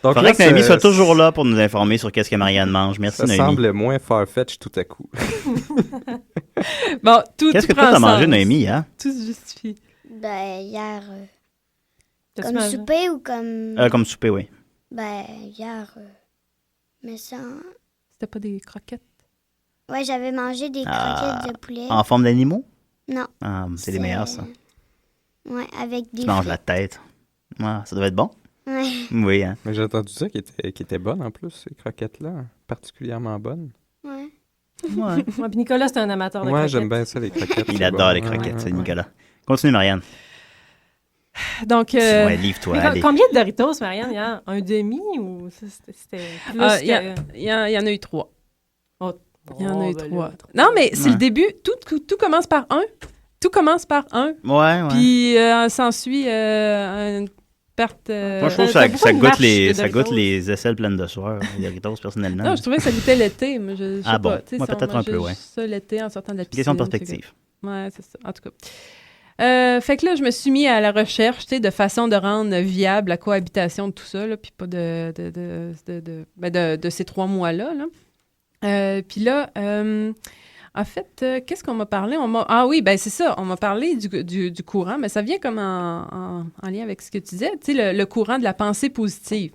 Donc, faudrait que Noémie soit toujours là pour nous informer sur qu'est-ce que Marianne mange. Merci, Noémie. Ça semble moins farfetch tout à coup. Bon, qu'est-ce que toi t'as mangé, Noémie, hein? Tout se justifie. Ben, hier, comme souper ou comme... Comme souper, oui. Ben, hier, mais ça... C'était pas des croquettes? Ouais, j'avais mangé des croquettes de poulet. En forme d'animaux? Non. Ah, c'est les meilleurs, ça. Ouais, avec des Tu manges la tête. Ouais, ça doit être bon. Ouais. Oui, hein. Mais j'ai entendu ça qui était bonne en plus, ces croquettes-là. Particulièrement bonnes. Ouais. Ouais. Puis Nicolas, c'est un amateur de croquettes. Ouais, j'aime bien ça, les croquettes. Il adore les croquettes, c'est Nicolas. Continue, Marianne. Donc, ouais, livre-toi. Combien de Doritos, Marianne, hier? Un demi ou c'était plus il y en a eu 3. Il y en a eu 3. Non, mais c'est le début. Tout commence par 1. Tout commence par 1. Ouais. Puis s'ensuit une perte... Moi, je trouve que ça goûte les aisselles pleines de sueur, les Doritos, personnellement. Non, je trouvais que ça goûtait l'été. Mais je sais bon? pas. Moi, peut-être un peu, ouais. Ça, l'été, en sortant de la piscine. Question de perspective. Ouais, c'est ça. En tout cas. Fait que là, je me suis mis à la recherche, de façon de rendre viable la cohabitation de tout ça, là, puis pas de ces 3 mois-là. Puis là, en fait, qu'est-ce qu'on m'a parlé? Ah oui, ben c'est ça, on m'a parlé du courant, mais ça vient comme en lien avec ce que tu disais, tu sais, le courant de la pensée positive.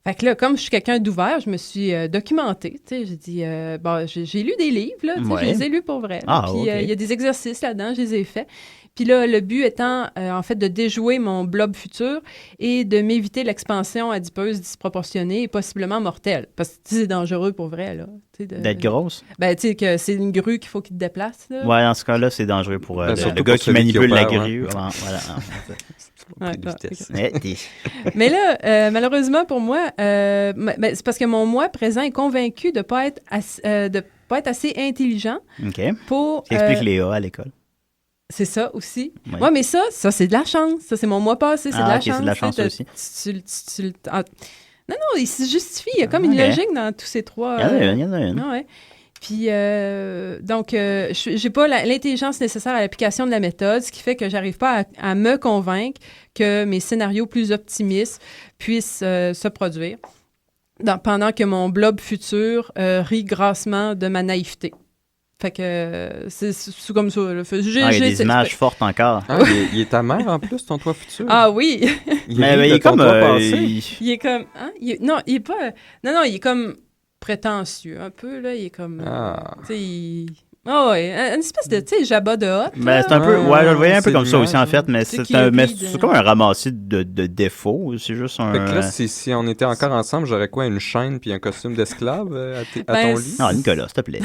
Fait que là, comme je suis quelqu'un d'ouvert, je me suis documentée, tu sais, j'ai dit, j'ai lu des livres, là, je les ai lus pour vrai. Puis il y a des exercices là-dedans, je les ai faits. Puis là, le but étant, en fait, de déjouer mon blob futur et de m'éviter l'expansion adipeuse disproportionnée et possiblement mortelle. Parce que c'est dangereux pour vrai, là. D'être grosse? Ben, tu sais, que c'est une grue qu'il faut qu'il te déplace, là. Ouais, dans ce cas-là, c'est dangereux pour le gars qui manipule la grue. Voilà. Mais là, malheureusement pour moi, c'est parce que mon moi présent est convaincu de ne pas être assez intelligent pour... Ça explique Léa à l'école. C'est ça aussi. Ouais, mais ça c'est de la chance. Ça, c'est mon mois passé, c'est de la chance. c'est de la chance aussi. Non, il se justifie. Il y a comme une logique dans tous ces 3... Il y en a une. Ouais. Puis, donc, j'ai pas l'intelligence nécessaire à l'application de la méthode, ce qui fait que j'arrive pas à me convaincre que mes scénarios plus optimistes puissent se produire pendant que mon blob futur rit grassement de ma naïveté. Fait que c'est comme ça. Là. Il y a des images fortes encore. Il est ta mère en plus, ton toi futur. Ah oui. Il est comme... il est comme... Hein? Non, il est pas... Non, il est comme prétentieux un peu, là. Il est comme... Tu sais, ouais, une espèce de, tu sais, Jabba de Hutt. Ben, c'est un peu... Ouais, je le voyais un peu comme ça aussi, en fait, mais c'est comme un ramassis de défauts. C'est juste un... Fait que là, si on était encore ensemble, j'aurais quoi, une chaîne puis un costume d'esclave à ton lit? Non, Nicolas, s'il te plaît.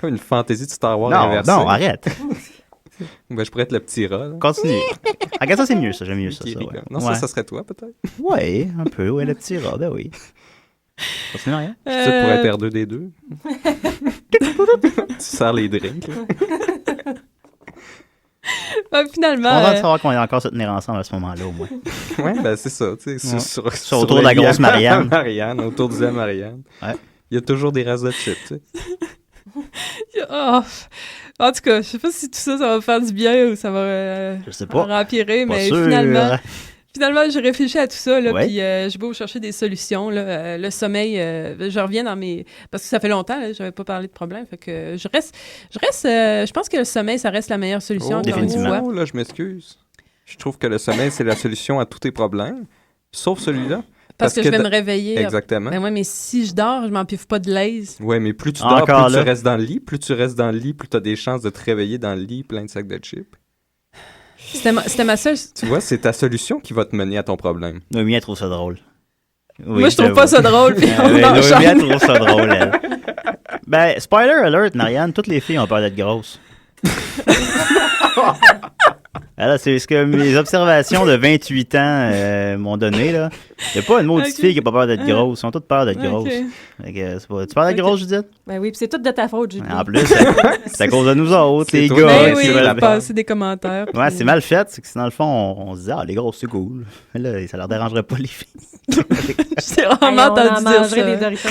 Comme une fantaisie de Star Wars inversée. Non, arrête. Ben, je pourrais être le petit rat. Là. Continue. Regarde, ça, c'est mieux, ça. J'aime mieux ça. Ouais. Non, ça serait toi, peut-être? Ouais, un peu. Ouais, le petit rat, ben oui. Continue, rien. Je suis pour être R2D2. Tu sers les drinks. Finalement... On va savoir qu'on va encore se tenir ensemble à ce moment-là, au moins. Oui, ben c'est ça. Sur autour de la grosse Marianne. Autour de la Marianne. Ouais. Il y a toujours des restes de chips, tu sais. En tout cas, je sais pas si tout ça va faire du bien ou ça va je sais pas. empirer, pas mais sûr. finalement, j'ai réfléchi à tout ça, là, ouais. Puis j'ai beau chercher des solutions, là, le sommeil, je reviens dans mes... Parce que ça fait longtemps, là, j'avais pas parlé de problème, fait que je pense que le sommeil, ça reste la meilleure solution. Définitivement. Là, je m'excuse. Je trouve que le sommeil, c'est la solution à tous tes problèmes, sauf celui-là. Parce que je vais me réveiller. Exactement. Ben ouais, mais si je dors, je m'empiffe pas de l'aise. Ouais, mais plus tu dors, plus tu restes dans le lit. Plus tu restes dans le lit, plus tu as des chances de te réveiller dans le lit plein de sacs de chips. C'était ma seule... Tu vois, c'est ta solution qui va te mener à ton problème. Noémie, elle trouve ça drôle. Oui, moi, je trouve pas ça drôle. Puis Noémie, elle trouve ça drôle, elle. Ben, spoiler alert, Marianne, toutes les filles ont peur d'être grosses. Alors, c'est ce que mes observations de 28 ans m'ont donné, là. Il n'y a pas une maudite fille qui n'a pas peur d'être grosse. Ils ont toutes peur d'être grosses. Tu peur d'être grosse, Judith? Ben oui, puis c'est tout de ta faute, Judith. En plus, c'est à cause de nous autres, les toi, gars. Oui, il a passé des commentaires. Ouais, c'est mal fait. C'est que dans le fond, on se dit, les grosses, c'est cool. Mais là, ça leur dérangerait pas, les filles. C'est vraiment entendu dire ça. Des Doritos.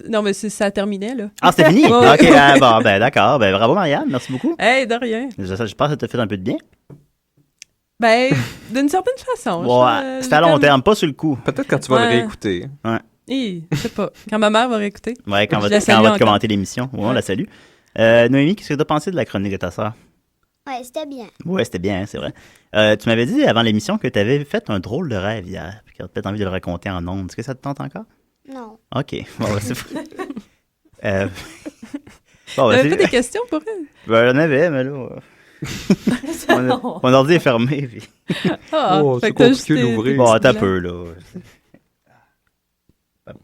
Non, mais ça terminait, là. Ah, c'était fini? OK, bon, d'accord. Bravo, Marianne. Merci beaucoup. Hey, de rien. Je pense que ça t'a fait un peu de bien. D'une certaine façon. Ouais, c'était à long terme, pas sur le coup. Peut-être quand tu vas le réécouter. Ouais. Je sais pas. Quand ma mère va réécouter. Ouais, quand on va te commenter l'émission. Ouais, on la salue. Noémie, qu'est-ce que tu as pensé de la chronique de ta sœur? Ouais, c'était bien. Ouais, c'était bien, c'est vrai. Tu m'avais dit avant l'émission que tu avais fait un drôle de rêve hier, puis que tu as peut-être envie de le raconter en ondes. Est-ce que ça te tente encore? Non. OK. Bon, c'est T'avais pas des questions pour elle? J'en avais, mais là... mon ordi est fermé. Puis... c'est compliqué d'ouvrir. Bon, t'as peu, là.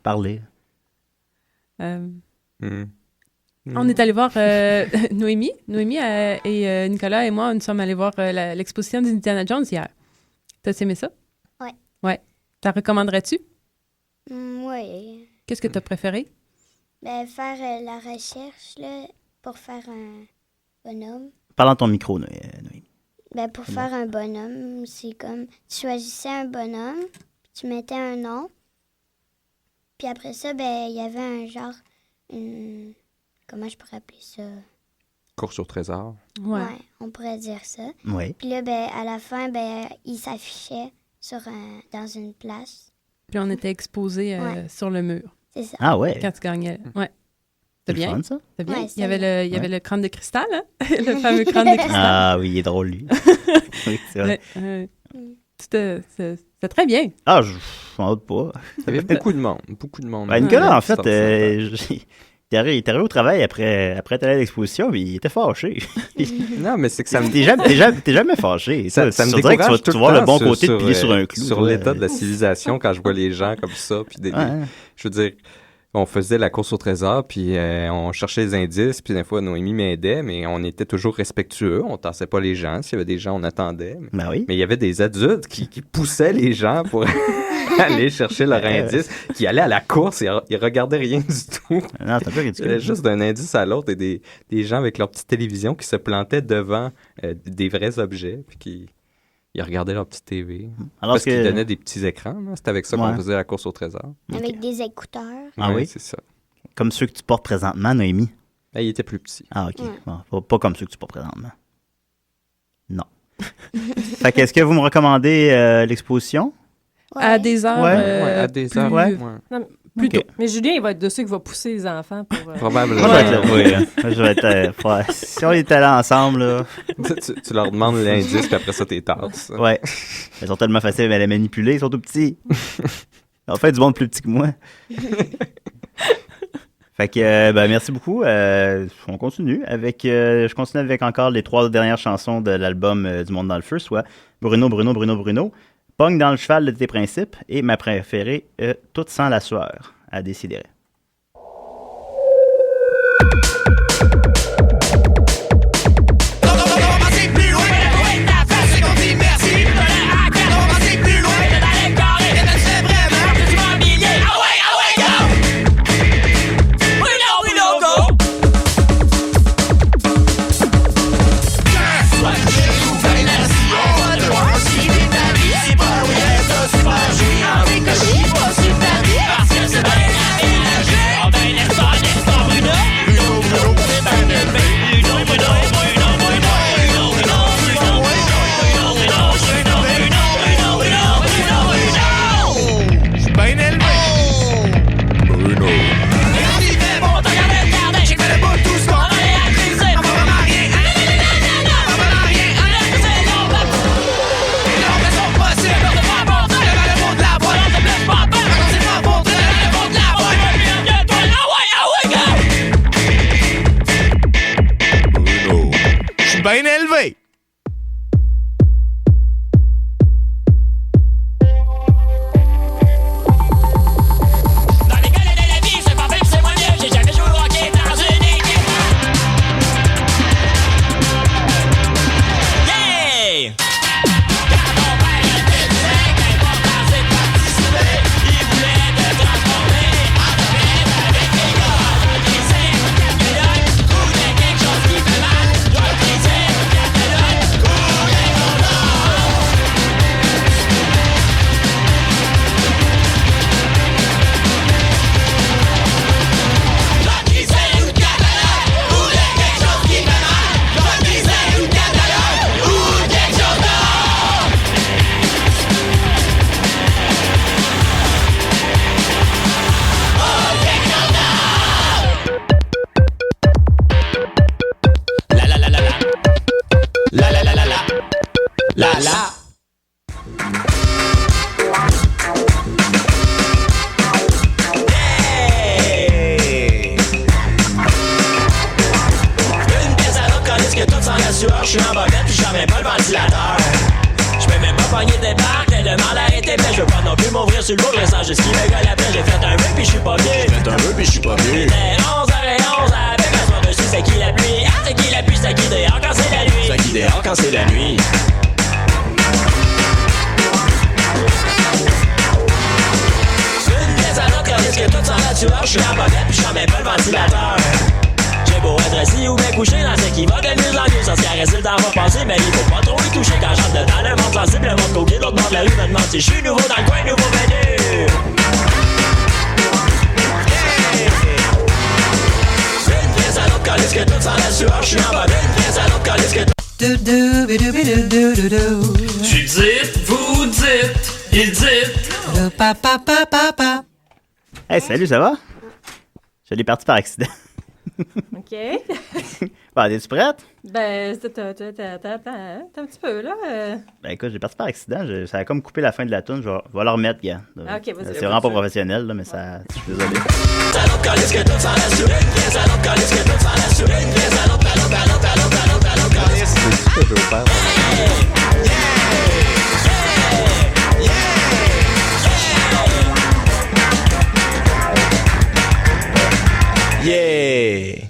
Parler. On est allé voir Noémie. Noémie et Nicolas et moi, nous sommes allés voir l'exposition d'Indiana Jones hier. T'as aimé ça? Ouais. Ouais. T'en recommanderais-tu? Oui. Qu'est-ce que t'as préféré? Faire la recherche là, pour faire un bonhomme. Parle dans ton micro, Noémie. Pour faire un bonhomme, c'est comme tu choisissais un bonhomme, tu mettais un nom, puis après ça, il y avait un genre, comment je pourrais appeler ça? Course au trésor. Ouais, on pourrait dire ça. Oui. Puis là, à la fin, il s'affichait dans une place. Puis on était exposés sur le mur. C'est ça. Ah ouais? Quand tu gagnais. Ouais. C'était bien. Fun, ça? C'était bien. Ouais, il y avait le crâne de cristal, hein? Le fameux crâne de cristal. Ah oui, il est drôle, lui. Oui, c'est vrai. C'était très bien. Ah, je m'en doute pas. Il y avait beaucoup de monde. Nicolas, en fait, il est arrivé au travail après être allé à l'exposition, puis il était fâché. Non, mais c'est que ça me... T'es jamais fâché. Ça me dirait que tu vas voir le bon côté de plier sur un clou. Sur l'état de la civilisation, quand je vois les gens comme ça, puis je veux dire... On faisait la course au trésor, puis on cherchait les indices, puis des fois, Noémie m'aidait, mais on était toujours respectueux. On tassait pas les gens. S'il y avait des gens, on attendait. Ben oui. Mais il y avait des adultes qui poussaient les gens pour aller chercher leur indice, qui allaient à la course et ils regardaient rien du tout. Non, c'est un peu ridicule. Juste d'un indice à l'autre et des gens avec leur petite télévision qui se plantaient devant des vrais objets, puis qui... Ils regardaient leur petite TV. Parce qu'ils donnaient des petits écrans. C'était avec ça qu'on faisait la course au trésor. Avec des écouteurs. Ah oui? C'est ça. Comme ceux que tu portes présentement, Noémie? Il était plus petit. Ah, OK. Bon, pas comme ceux que tu portes présentement. Non. Fait que, est-ce que vous me recommandez l'exposition? Ouais. À des heures. À des heures. Non, plutôt. Okay. Mais Julien, il va être de ceux qui va pousser les enfants pour... Probablement. Moi, je vais être... si on était là ensemble, là... tu leur demandes l'indice, puis après ça, t'es tasses. Ouais. Elles sont tellement faciles à les manipuler, ils sont tout petits. En fait, du monde plus petit que moi. Fait que, merci beaucoup. On continue avec... je continue avec encore les 3 dernières chansons de l'album Du Monde dans le Feu, soit Bruno, Pogne dans le cheval de tes principes et ma préférée, Toute sans la sueur, à décider. Parce que c'est bien la vie. la. Une pièce à l'autre, quand est-ce que tout s'en assure? Je suis en bobette puis j'en mets pas le ventilateur. J'peux même pas pogner des barques, tellement l'arrêter, mais je veux pas non plus m'ouvrir sur le bout, je ressens juste qu'il me gueule après. J'ai fait un vœu puis je suis pas bien. Il était 11h11 avec un soir dessus, c'est qui la pluie? Ah, c'est qui la pluie? C'est qui dehors quand c'est la nuit? C'est qui dehors quand c'est la nuit? Une pièce à l'autre, quand est-ce que tout s'en va tueur? Je suis en bobette puis j'en mets pas le ventilateur. J'ai beau être assis ou bien couché dans ce qui va de mieux en mieux. Sans se caresser, le temps va passer, mais il faut pas trop y toucher. Quand j'entre dedans, le monde sensible, le monde coquille, l'autre bord de la rue me demande si je suis nouveau dans le coin, nouveau venu. Une pièce à l'autre, quand est-ce que tout s'en assure? Je suis en bas d'une pièce à l'autre, quand est-ce que Tu dites, vous dites, il dit. Hey, salut, ça va? Je l'ai parti par accident. OK. Bon, es-tu prête? Ben, t'as un petit peu, là. Ben écoute, j'ai parti par accident. Ça a comme coupé la fin de la tune. Je vais la remettre, gars. OK, vas-y. C'est vraiment pas professionnel, là, mais ça... Je suis désolé. Yeah!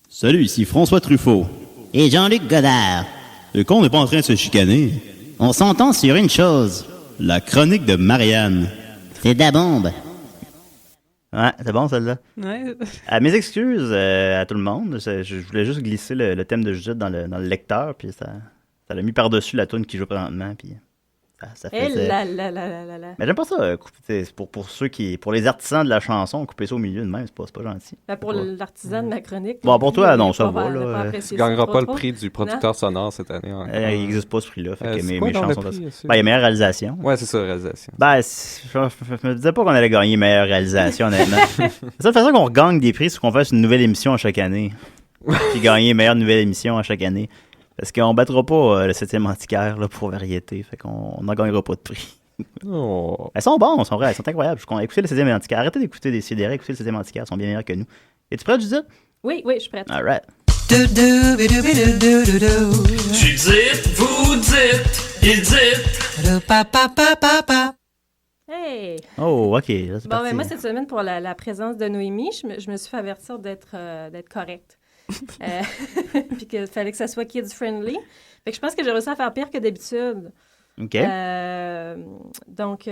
Salut, ici François Truffaut. Et Jean-Luc Godard. Et qu'on n'est pas en train de se chicaner. On s'entend sur une chose. La chronique de Marianne. C'est de la bombe. Ouais, c'est bon, celle-là. Ouais. Mes excuses à tout le monde. Je voulais juste glisser le thème de Judith dans le lecteur, puis ça l'a mis par-dessus la tune qui joue présentement, puis... Ça faisait... Mais j'aime pas ça, pour les artisans de la chanson, couper ça au milieu de même, c'est pas gentil. Ben pour l'artisan de ma chronique. Bon, pour toi, non, ça va. Là, tu gagneras pas le prix du producteur sonore cette année. Il n'existe pas ce prix-là. Fait que mes chansons. Il y a meilleure réalisation. Ouais, c'est ça, réalisation. Ben, je me disais pas qu'on allait gagner meilleure réalisation, honnêtement. La seule façon qu'on gagne des prix, c'est qu'on fasse une nouvelle émission à chaque année. Puis gagner meilleure nouvelle émission à chaque année. Parce qu'on battra pas le 7e antiquaire là, pour variété. Fait qu'on n'en gagnera pas de prix. Oh. Elles sont bonnes, elles sont vraies, elles sont incroyables. Écoutez le 7e antiquaire. Arrêtez d'écouter des sidérés, écoutez le 7e antiquaire. Elles sont bien meilleures que nous. Es-tu prête, Judith? Oui, je suis prête. All right. Tu dites, vous dites, il dit. Hey! Oh, OK. Là, c'est bon, parti. ben moi, cette semaine, pour la présence de Noémie, je me suis fait avertir d'être correcte. Puis qu'il fallait que ça soit kids-friendly. Fait que je pense que j'ai réussi à faire pire que d'habitude. OK. Donc,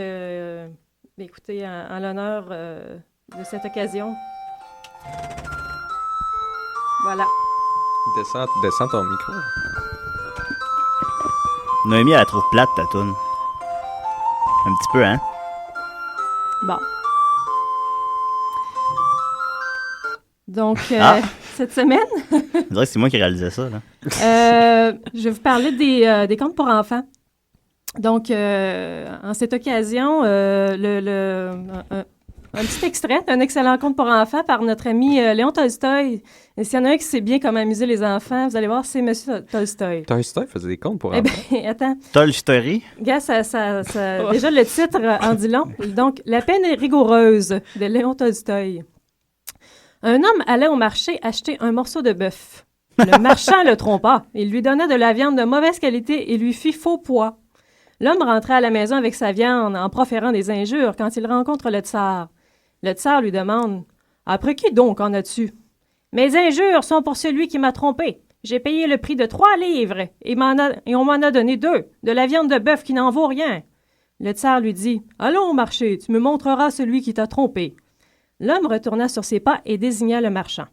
écoutez, en l'honneur de cette occasion, voilà. Descends ton micro. Noémie, elle la trouve plate, ta toune. Un petit peu, hein? Bon. Donc, cette semaine... On dirait que c'est moi qui réalisais ça, là. Je vais vous parler des contes pour enfants. Donc, en cette occasion, un petit extrait d'un excellent conte pour enfants par notre ami Léon Tolstoï. Et s'il y en a un qui sait bien comment amuser les enfants, vous allez voir, c'est Monsieur Tolstoï. Tolstoï faisait des contes pour enfants. Eh bien, attends. Tolstoï? Gars, déjà, le titre en dit long. Donc, La peine est rigoureuse de Léon Tolstoï. Un homme allait au marché acheter un morceau de bœuf. Le marchand le trompa. Il lui donna de la viande de mauvaise qualité et lui fit faux poids. L'homme rentrait à la maison avec sa viande en proférant des injures quand il rencontre le tsar. Le tsar lui demande « Après qui donc en as-tu? »« Mes injures sont pour celui qui m'a trompé. J'ai payé le prix de 3 livres et on m'en a donné 2, de la viande de bœuf qui n'en vaut rien. » Le tsar lui dit « Allons au marché, tu me montreras celui qui t'a trompé. » L'homme retourna sur ses pas et désigna le marchand.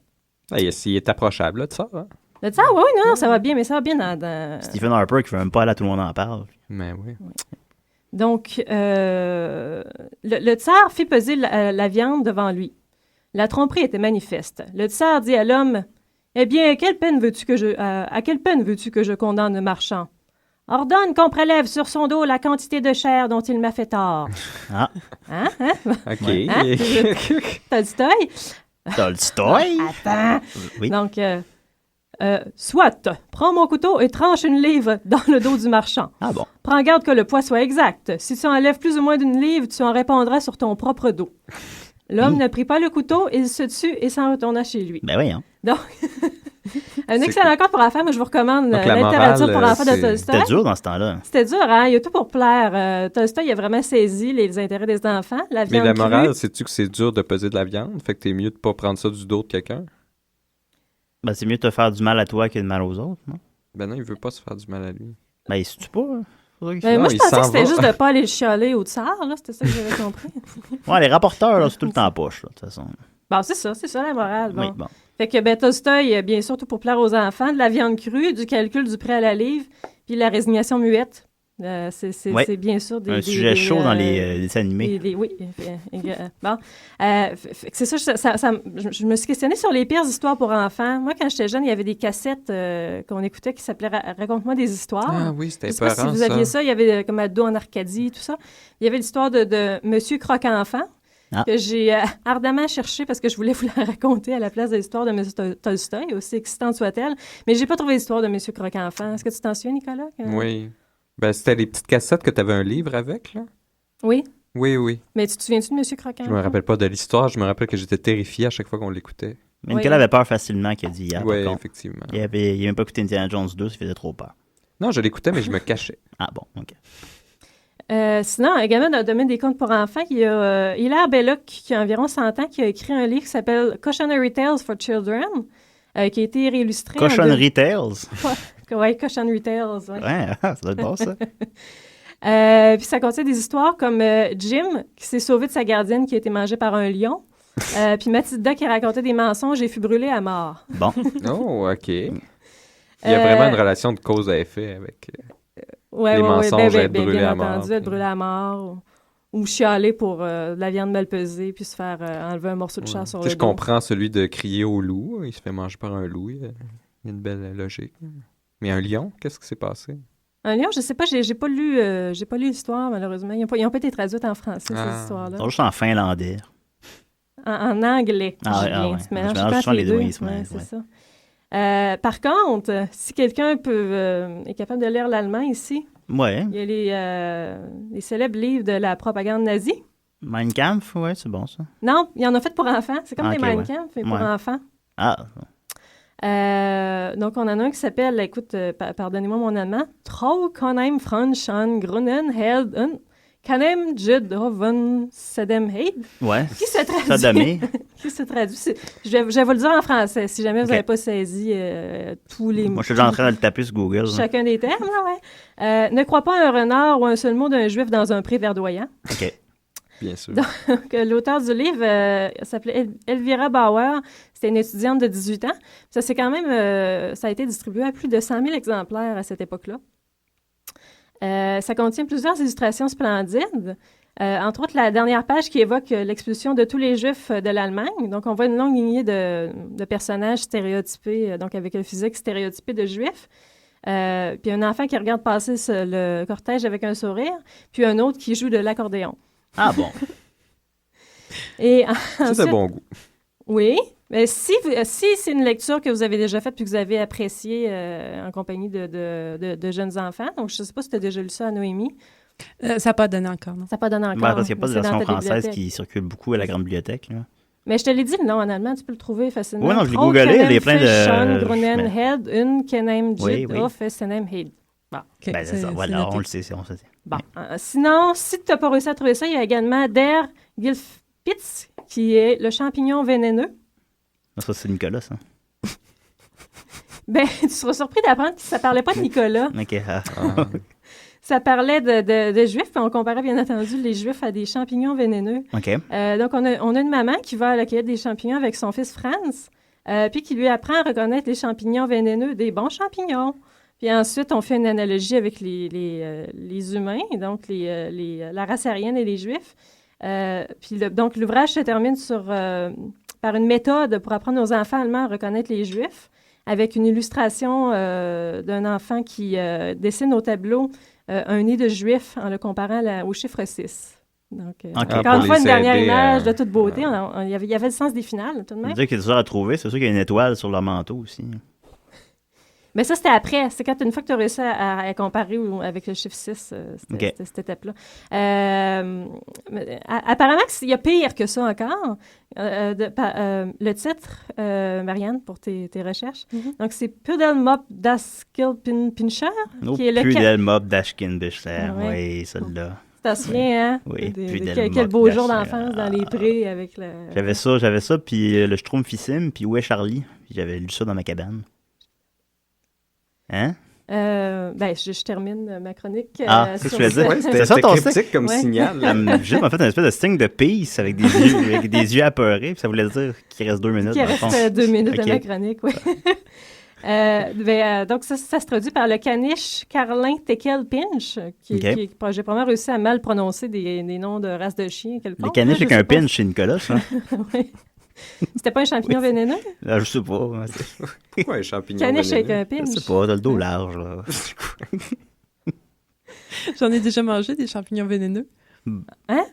Il est approchable, là, de ça. Hein? Le tsar, oui, non, ça va bien, mais ça va bien dans... Stephen Harper qui veut même pas aller à Tout le monde en parle. Mais oui. Donc, le tsar fit peser la viande devant lui. La tromperie était manifeste. Le tsar dit à l'homme, « Eh bien, à quelle peine veux-tu que je condamne le marchand? Ordonne qu'on prélève sur son dos la quantité de chair dont il m'a fait tort. » Ah. Hein? OK. Hein? Tolstoï? Tolstoï? Attends. Oui. Donc, Soit, prends mon couteau et tranche une livre dans le dos du marchand. Ah bon? Prends garde que le poids soit exact. Si tu enlèves plus ou moins d'une livre, tu en répondras sur ton propre dos. L'homme ne prit pas le couteau, il se tut et s'en retourna chez lui. Ben oui, hein? Donc, un excellent conte pour enfants. Moi, je vous recommande Donc, la littérature morale, pour enfants de Tolstoï. C'était dur dans ce temps-là. C'était dur, hein? Il y a tout pour plaire. Tolstoï a vraiment saisi les intérêts des enfants. La Mais viande la morale, crue. sais-tu que c'est dur de peser de la viande? Fait que t'es mieux de pas prendre ça du dos de quelqu'un? Ben, c'est mieux de te faire du mal à toi que de mal aux autres, non? Ben non, il veut pas se faire du mal à lui. Ben, il se tue pas, hein? Ben, moi, je pensais que c'était juste de ne pas aller le chialer au tsar, là. C'était ça que j'avais compris. Ouais, les rapporteurs, là, c'est tout le temps en poche, là, de toute façon. Bon, c'est ça la morale. Bon. Oui, bon. Fait que ben, Tolstoï, bien sûr, tout pour plaire aux enfants, de la viande crue, du calcul du prix à la livre, puis la résignation muette. C'est bien sûr un sujet chaud dans les dessins animés. Oui. Bon. C'est ça, je me suis questionnée sur les pires histoires pour enfants. Moi, quand j'étais jeune, il y avait des cassettes qu'on écoutait qui s'appelaient Raconte-moi des histoires. Ah oui, c'était épeurant, ça. Si vous aviez ça, il y avait comme Ado en Arcadie, tout ça. Il y avait l'histoire de Monsieur Croque-Enfant. Que j'ai ardemment cherché parce que je voulais vous la raconter à la place de l'histoire de M. Tolstoï, aussi excitante soit-elle. Mais j'ai pas trouvé l'histoire de M. Croque-Enfant. Est-ce que tu t'en souviens, Nicolas? Oui. Ben, c'était les petites cassettes que tu avais un livre avec, là? Oui. Oui. Mais tu te souviens-tu de M. Croque-Enfant? Je me rappelle pas de l'histoire. Je me rappelle que j'étais terrifié à chaque fois qu'on l'écoutait. Mais Nicolas avait peur facilement, qu'il a dit hier. Oui, effectivement. Il avait même pas écouté Indiana Jones 2, ça faisait trop peur. Non, je l'écoutais, mais je me cachais. Ah bon, OK. Sinon, également dans le domaine des contes pour enfants, il y a Hilaire Belloc, qui a environ 100 ans, qui a écrit un livre qui s'appelle Cautionary Tales for Children, qui a été réillustré. Cautionary Tales? Oui, Cautionary Tales. Ouais, ça doit être bon, ça. Puis ça contient des histoires comme Jim, qui s'est sauvé de sa gardienne qui a été mangée par un lion. Puis Mathilda, qui racontait des mensonges et fut brûlée à mort. Bon. Oh, OK. Il y a vraiment une relation de cause à effet avec... les mensonges, être brûlé à mort. Entendu, être brûlé à mort ou chialer pour de la viande mal pesée puis se faire enlever un morceau de chair sur le dos. Je comprends celui de crier au loup. Il se fait manger par un loup. Il y a une belle logique. Mais un lion, qu'est-ce qui s'est passé? Un lion, je sais pas, j'ai pas lu l'histoire, malheureusement. Ils n'ont pas été traduites en français, ces histoires-là. C'est juste en finlandais. En anglais. Tu mélanges les deux. C'est ça. Par contre, si quelqu'un est capable de lire l'allemand ici, il y a les célèbres livres de la propagande nazie. Mein Kampf, oui, c'est bon ça. Non, il y en a fait pour enfants. C'est comme des Mein Kampf, mais pour enfants. Ah. Donc, on en a un qui s'appelle, écoute, pardonnez-moi mon allemand, Trau Konheim Fransch an Grunnen Held Kanem Judhoven Sedemheid. Ouais. Qui se traduit. Qui se traduit. Je vais vous le dire en français, si jamais vous n'avez pas saisi tous les mots. Moi, je suis déjà en train de le taper sur Google. Chacun des termes, ouais. Ne crois pas un renard ou un seul mot d'un juif dans un pré verdoyant. OK. Bien sûr. Donc, l'auteur du livre s'appelait Elvira Bauer. C'était une étudiante de 18 ans. Ça, c'est quand même... ça a été distribué à plus de 100 000 exemplaires à cette époque-là. Ça contient plusieurs illustrations splendides. Entre autres, la dernière page qui évoque l'expulsion de tous les Juifs de l'Allemagne. Donc, on voit une longue lignée de personnages stéréotypés, donc avec un physique stéréotypé de Juifs. Puis un enfant qui regarde passer le cortège avec un sourire, puis un autre qui joue de l'accordéon. Ah bon? Et ensuite, c'est de bon goût. Oui. Mais si c'est une lecture que vous avez déjà faite puis que vous avez appréciée en compagnie de jeunes enfants, donc je ne sais pas si tu as déjà lu ça à Noémie. Ça n'a pas donné encore, non? Ça n'a pas donné encore. Parce qu'il n'y a pas de version française qui circule beaucoup à la grande bibliothèque. Là. Mais je te l'ai dit, non, en allemand, tu peux le trouver facilement. Oui, non, je l'ai googlé, il y a plein de... Bon. Okay. Ben, c'est ça, voilà, on le sait, on sait. Bon. Sinon, si tu n'as pas réussi à trouver ça, il y a également Der Gilfpitz, qui est le champignon vénéneux. Ça, c'est Nicolas, ça. Ben, tu seras surpris d'apprendre que ça ne parlait pas de Nicolas. OK. Ça parlait de Juifs, puis on comparait bien entendu les Juifs à des champignons vénéneux. OK. Donc, on a une maman qui va à la cueillette des champignons avec son fils Franz, puis qui lui apprend à reconnaître les champignons vénéneux des bons champignons. Puis ensuite, on fait une analogie avec les humains, donc la race aryenne et les Juifs. Puis donc, l'ouvrage se termine par une méthode pour apprendre aux enfants allemands à reconnaître les Juifs, avec une illustration d'un enfant qui dessine au tableau un nid de Juif en le comparant au chiffre 6. Donc, encore une fois, une dernière image de toute beauté. Il y avait le sens des finales, tout de même. C'est sûr qu'il est dur à trouver. C'est sûr qu'il y a une étoile sur leur manteau aussi. Mais ça, c'était après. C'est quand une fois que tu as réussi à comparer avec le chiffre 6, c'était cette étape-là. Apparemment, il y a pire que ça encore. Le titre, Marianne, pour tes recherches. Donc, c'est Pudelmop Daskil Pincher. Pudelmop Dashkin Bisher. Oui, celle-là. Tu t'en souviens, hein? Oui, quel beau jour d'enfance dans les prés avec le... J'avais ça, puis le Schtroumpfissime, puis Où est Charlie? Puis j'avais lu ça dans ma cabane. Hein? Je termine ma chronique. C'est ce que je faisais. Ouais, c'était ça ton cryptique comme signal. Juste, en fait, un espèce de signe de peace avec des yeux apeurés, puis ça voulait dire qu'il reste 2 minutes. Qu'il reste 2 minutes de ma chronique, oui. Donc, ça se traduit par le caniche Carlin Tekel Pinch, qui j'ai probablement réussi à mal prononcer des noms de races de chiens. Le caniche avec un pinch chez Nicolas, ça. Oui. C'était pas un champignon vénéneux? Je sais pas. Pourquoi un champignon caniche vénéneux? avec un pinch? Je sais pas, t'as le dos large, là. J'en ai déjà mangé des champignons vénéneux. Hein?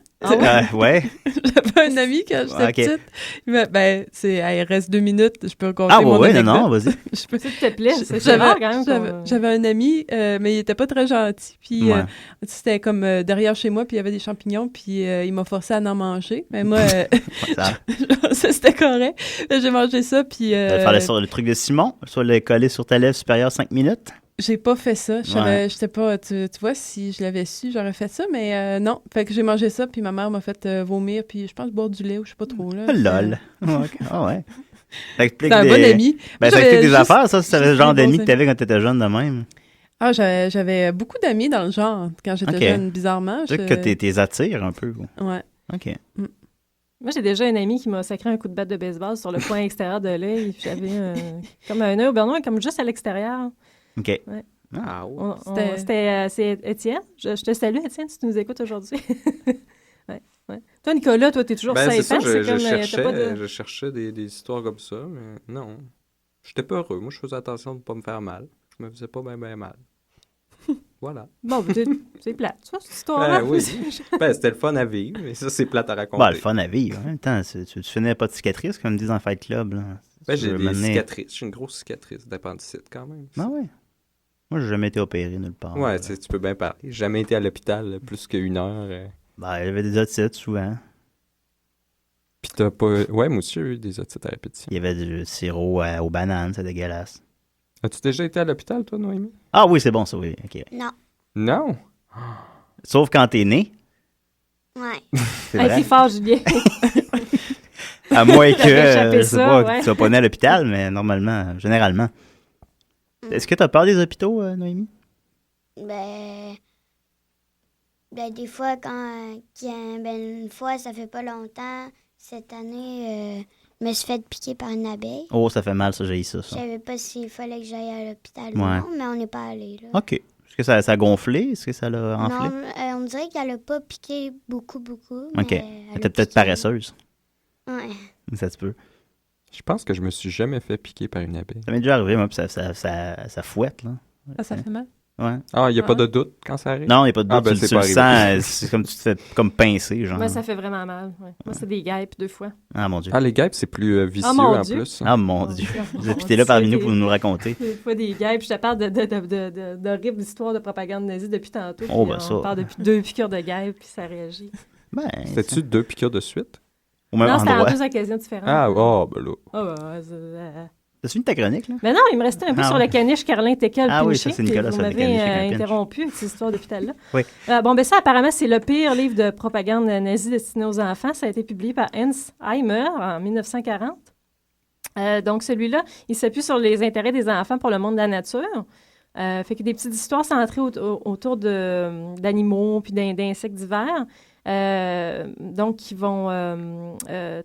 Ouais. J'avais un ami quand j'étais petite. Il reste 2 minutes. Je peux raconter mon anecdote. Non, vas-y. S'il te plaît, c'est rare quand même. J'avais un ami, mais il était pas très gentil. Puis c'était comme derrière chez moi, puis il y avait des champignons, puis il m'a forcé à en manger. Mais moi, ça c'était correct. J'ai mangé ça, puis... Faire le truc de Simon, soit le coller sur ta lèvre supérieure 5 minutes. J'ai pas fait ça. J'étais pas... Tu vois, si je l'avais su, j'aurais fait ça, mais non. Fait que j'ai mangé ça, puis ma mère m'a fait vomir, puis je pense boire du lait ou je sais pas trop, là. Lol. Ah ouais. Ça explique un bon ami. Ça explique des affaires, ça, c'est le genre d'amis que t'avais quand t'étais jeune de même. Ah, j'avais beaucoup d'amis dans le genre quand j'étais jeune, bizarrement. C'est que t'es attires un peu. Ouais. OK. Moi, j'ai déjà un ami qui m'a sacré un coup de batte de baseball sur le coin extérieur de l'œil. J'avais comme un œil au bernois, comme juste à l'extérieur. OK. Ouais. C'est Étienne. Je te salue, Étienne, si tu nous écoutes aujourd'hui. Ouais. Toi, Nicolas, toi, t'es toujours safe. C'est ça, je cherchais des histoires comme ça, mais non. J'étais pas heureux. Moi, je faisais attention de ne pas me faire mal. Je me faisais pas bien mal. Voilà. Bon, c'est plate, ça, cette histoire-là. Oui. C'était le fun à vivre, mais ça, c'est plate à raconter. Le fun à vivre. En même temps, tu finis pas de cicatrices, comme disent en Fight Club. Là. J'ai des cicatrices. J'ai une grosse cicatrice d'appendicite, quand même. Ah ouais? Moi, j'ai jamais été opéré nulle part. Ouais, tu peux bien parler. J'ai jamais été à l'hôpital plus qu'une heure. J'avais des otites souvent. Puis t'as pas... Ouais, moi aussi, j'ai eu des otites à répétition. Il y avait du sirop aux bananes, c'est dégueulasse. As-tu déjà été à l'hôpital, toi, Noémie? Ah oui, c'est bon, ça, oui. OK. Non? Sauf quand t'es né. Ouais. C'est fort, Julien. À moins que, je sais pas, que tu sois pas né à l'hôpital, mais normalement, généralement. Est-ce que t'as peur des hôpitaux, Noémie? Des fois, une fois, ça fait pas longtemps, cette année, je me suis fait piquer par une abeille. Oh, ça fait mal, ça, j'ai eu ça. Je savais pas s'il fallait que j'aille à l'hôpital ou non, mais on n'est pas allé, là. OK. Est-ce que ça a gonflé? Est-ce que ça l'a enflé? Non, on dirait qu'elle a pas piqué beaucoup. OK. Elle était peut-être paresseuse. Ouais. Ça se peut. Je pense que je me suis jamais fait piquer par une abeille. Ça m'est déjà arrivé, moi, puis ça fouette, là. Ça fait mal? Ouais. Ah, il n'y a pas de doute quand ça arrive? Non, il n'y a pas de doute. Tu le sens, c'est comme tu te fais comme pincer, genre. Moi, ça fait vraiment mal. Ouais. Moi, c'est des guêpes 2 fois. Ah, mon Dieu. Ah, les guêpes, c'est plus vicieux en plus. Ah, mon Dieu. Puis t'es là parmi nous pour nous raconter. Des fois, des guêpes. Je te parle d'horribles histoires de propagande nazie depuis tantôt. Oh, ben ça. On parle depuis 2 piqûres de guêpes, puis ça réagit. C'était-tu 2 piqûres de suite? Non, c'était en 2 occasions différentes. Ah, ben là. T'as suivi ta chronique, là? Mais non, il me restait un peu sur le caniche Carlin Tekel Pincher. Ah oui, ça, c'est Nicolas, vous m'avez interrompu avec ces histoires d'hôpital-là. Oui. Ça, apparemment, c'est le pire livre de propagande nazie destiné aux enfants. Ça a été publié par Hans Heimer en 1940. Donc, celui-là, il s'appuie sur les intérêts des enfants pour le monde de la nature. Fait que des petites histoires centrées autour d'animaux puis d'insectes divers. Donc, qui vont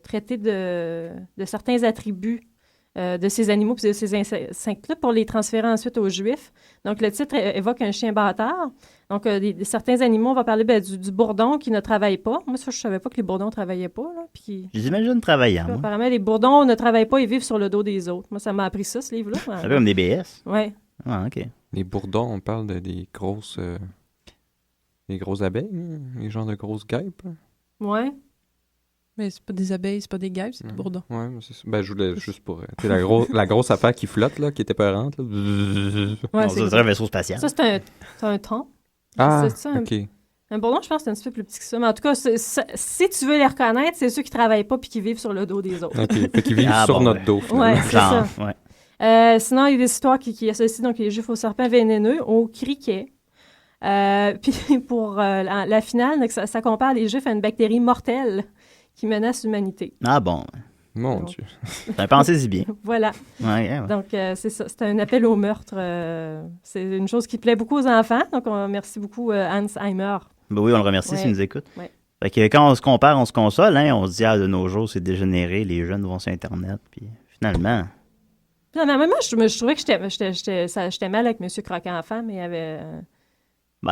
traiter de certains attributs de ces animaux et de ces insectes-là pour les transférer ensuite aux Juifs. Donc, le titre évoque un chien bâtard. Donc, certains animaux, on va parler du bourdon qui ne travaille pas. Moi, ça, je ne savais pas que les bourdons ne travaillaient pas. Là, puis... Je les imagine travaillant. Apparemment, les bourdons ne travaillent pas et vivent sur le dos des autres. Moi, ça m'a appris ça, ce livre-là. Un peu comme des BS? Oui. Ah, OK. Les bourdons, on parle des grosses... les grosses abeilles, les genres de grosses guêpes. Oui. Mais c'est pas des abeilles, c'est pas des guêpes, c'est des bourdons. Ouais, mais c'est ça. Ben, je voulais juste pour... tu sais, la grosse affaire qui flotte, là, qui était peurante, là. Ouais, c'est un vaisseau spatial. Ça, c'est un thon. Ah, c'est ça, OK. Un bourdon, je pense que c'est un petit peu plus petit que ça. Mais en tout cas, si tu veux les reconnaître, c'est ceux qui travaillent pas puis qui vivent sur le dos des autres. OK, fait qu'ils vivent sur notre dos, finalement. Ouais, c'est ça. Ouais. Sinon, il y a des histoires qui associent donc les juifs aux serpents vénéneux, aux criquets. Puis pour la finale, donc, ça compare les juifs à une bactérie mortelle qui menace l'humanité. Ah bon. Mon Dieu. Pensez-y bien. Voilà. Ouais. Donc, c'est ça. C'est un appel au meurtre. C'est une chose qui plaît beaucoup aux enfants. Donc, merci beaucoup Hans Heimer. Ben oui, on le remercie s'il nous écoute. Ouais. Fait que quand on se compare, on se console. Hein, on se dit, de nos jours, c'est dégénéré. Les jeunes vont sur Internet. Puis finalement... Non, mais moi, je trouvais que j'étais mal avec M. Croquant-Enfant, mais il y avait...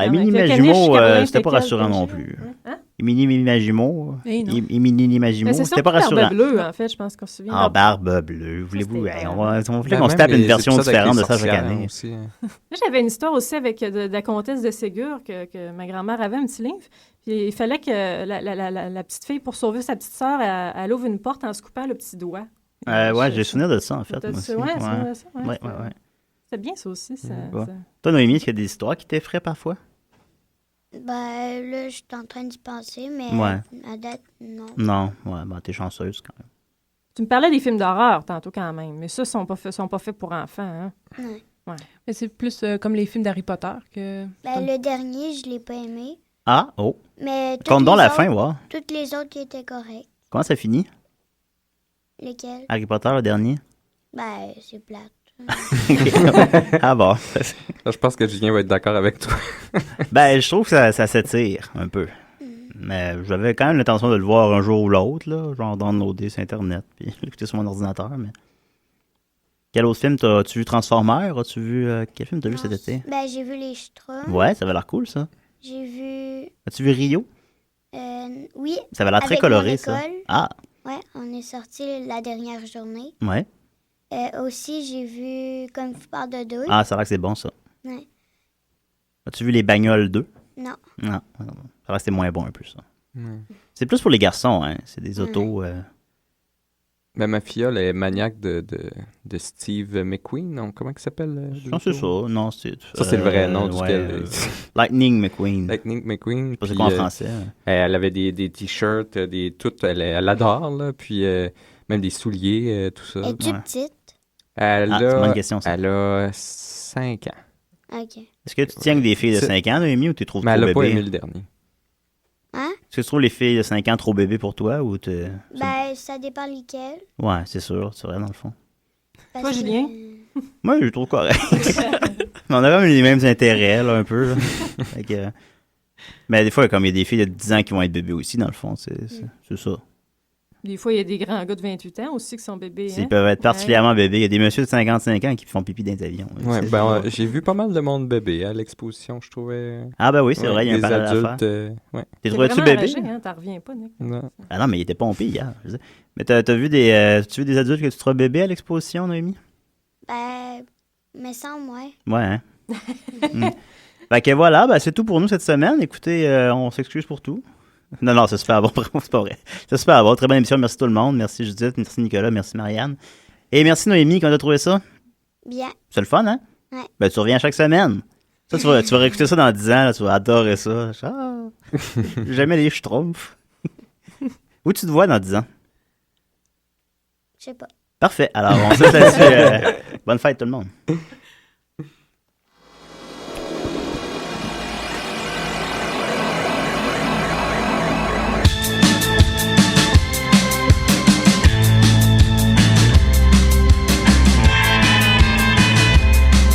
Émilie Magimo, c'était pas rassurant non plus. Hein? Émilie Magimo. C'était pas rassurant. Barbe bleue, en fait, je pense qu'on se souvient. Ah, Barbe bleue. Voulez-vous... on voulait qu'on se tape une version différente de ça chaque année. Moi, j'avais une histoire aussi avec de la comtesse de Ségur, que ma grand-mère avait, un petit livre. Puis il fallait que la petite fille, pour sauver sa petite sœur, elle ouvre une porte en se coupant le petit doigt. Ouais, j'ai souvenir de ça, en fait. Moi aussi. Ouais. C'est bien, ça aussi. Toi, Noémie, est-ce qu'il y a des histoires qui t'effraient parfois? Ben, là, je suis en train d'y penser, mais à date, non. Non, t'es chanceuse quand même. Tu me parlais des films d'horreur tantôt quand même, mais ça, sont pas faits pour enfants. Hein? Ouais. Mais c'est plus comme les films d'Harry Potter que... Ben, le dernier, je l'ai pas aimé. Ah, oh. Mais compte donc la fin, ouais. Toutes les autres qui étaient correctes. Comment ça finit? Lesquels? Harry Potter, le dernier? Ben, c'est plate. Ah bon. Là, je pense que Julien va être d'accord avec toi. Je trouve que ça s'étire un peu. Mais j'avais quand même l'intention de le voir un jour ou l'autre, là, genre downloader sur Internet, puis l'écouter sur mon ordinateur. Mais quel autre film as-tu vu? Transformers? As-tu vu quel film t'as vu cet été? Ben, j'ai vu les Schtroumpfs. Ouais, ça avait l'air cool, ça. J'ai vu... As-tu vu Rio? Oui. Ça avait l'air très coloré, ça. Ah. Ouais, on est sorti la dernière journée. Ouais. Aussi, j'ai vu Comme tu parles de deux. Ah, ça a l'air que c'est bon, ça. Ouais. As-tu vu Les Bagnoles 2? Non. Non. Ça a l'air que c'était moins bon un peu, ça. Ouais. C'est plus pour les garçons, hein. C'est des autos... Ben, ma filleule est maniaque de Steve McQueen, non? Comment il s'appelle? Non, c'est ça. Non, c'est... Ça, c'est le vrai nom duquel... Lightning McQueen. Lightning McQueen. C'est quoi en français? Elle avait des t-shirts, elle adore, là, puis même des souliers, tout ça. Es-tu petite? C'est une bonne question, ça. Elle a 5 ans. OK. Est-ce que tu tiens avec des filles de 5 ans, Noémie, ou tu trouves trop bébé? Elle n'a pas aimé le dernier. Hein? Est-ce que tu trouves les filles de 5 ans trop bébés pour toi, ou Ben, ça dépend lesquelles. Ouais, c'est sûr, c'est vrai, dans le fond. Toi, Julien? Moi, je trouve correct. Mais on a quand même les mêmes intérêts, là, un peu. Là. Mais des fois, comme il y a des filles de 10 ans qui vont être bébés aussi, dans le fond, c'est ça. Des fois, il y a des grands gars de 28 ans aussi qui sont bébés. Ils peuvent être particulièrement bébés. Il y a des messieurs de 55 ans qui font pipi dans les avions. Ouais, j'ai vu pas mal de monde bébé à l'exposition, je trouvais. Ah ben oui, c'est vrai, il y a un parallèle à faire. T'es trouvé-tu bébé? Hein, t'en reviens pas, Nick. Non. Ah non, mais il était pompé hier. Mais t'as vu des adultes que tu trouves bébés à l'exposition, Noémie? Ben, me semble, ouais. Ouais, hein? Fait que voilà, c'est tout pour nous cette semaine. Écoutez, on s'excuse pour tout. Non, c'est super bon, c'est pas vrai. C'est super bon, très bonne émission, merci tout le monde. Merci Judith, merci Nicolas, merci Marianne. Et merci Noémie, comment t'as trouvé ça? Bien. C'est le fun, hein? Ouais. Tu reviens chaque semaine. Ça, tu vas réécouter ça dans 10 ans, là, tu vas adorer ça. Jamais les Schtroumpfs. Où tu te vois dans 10 ans? Je sais pas. Parfait, alors on se laisse là-dessus. Bonne fête tout le monde.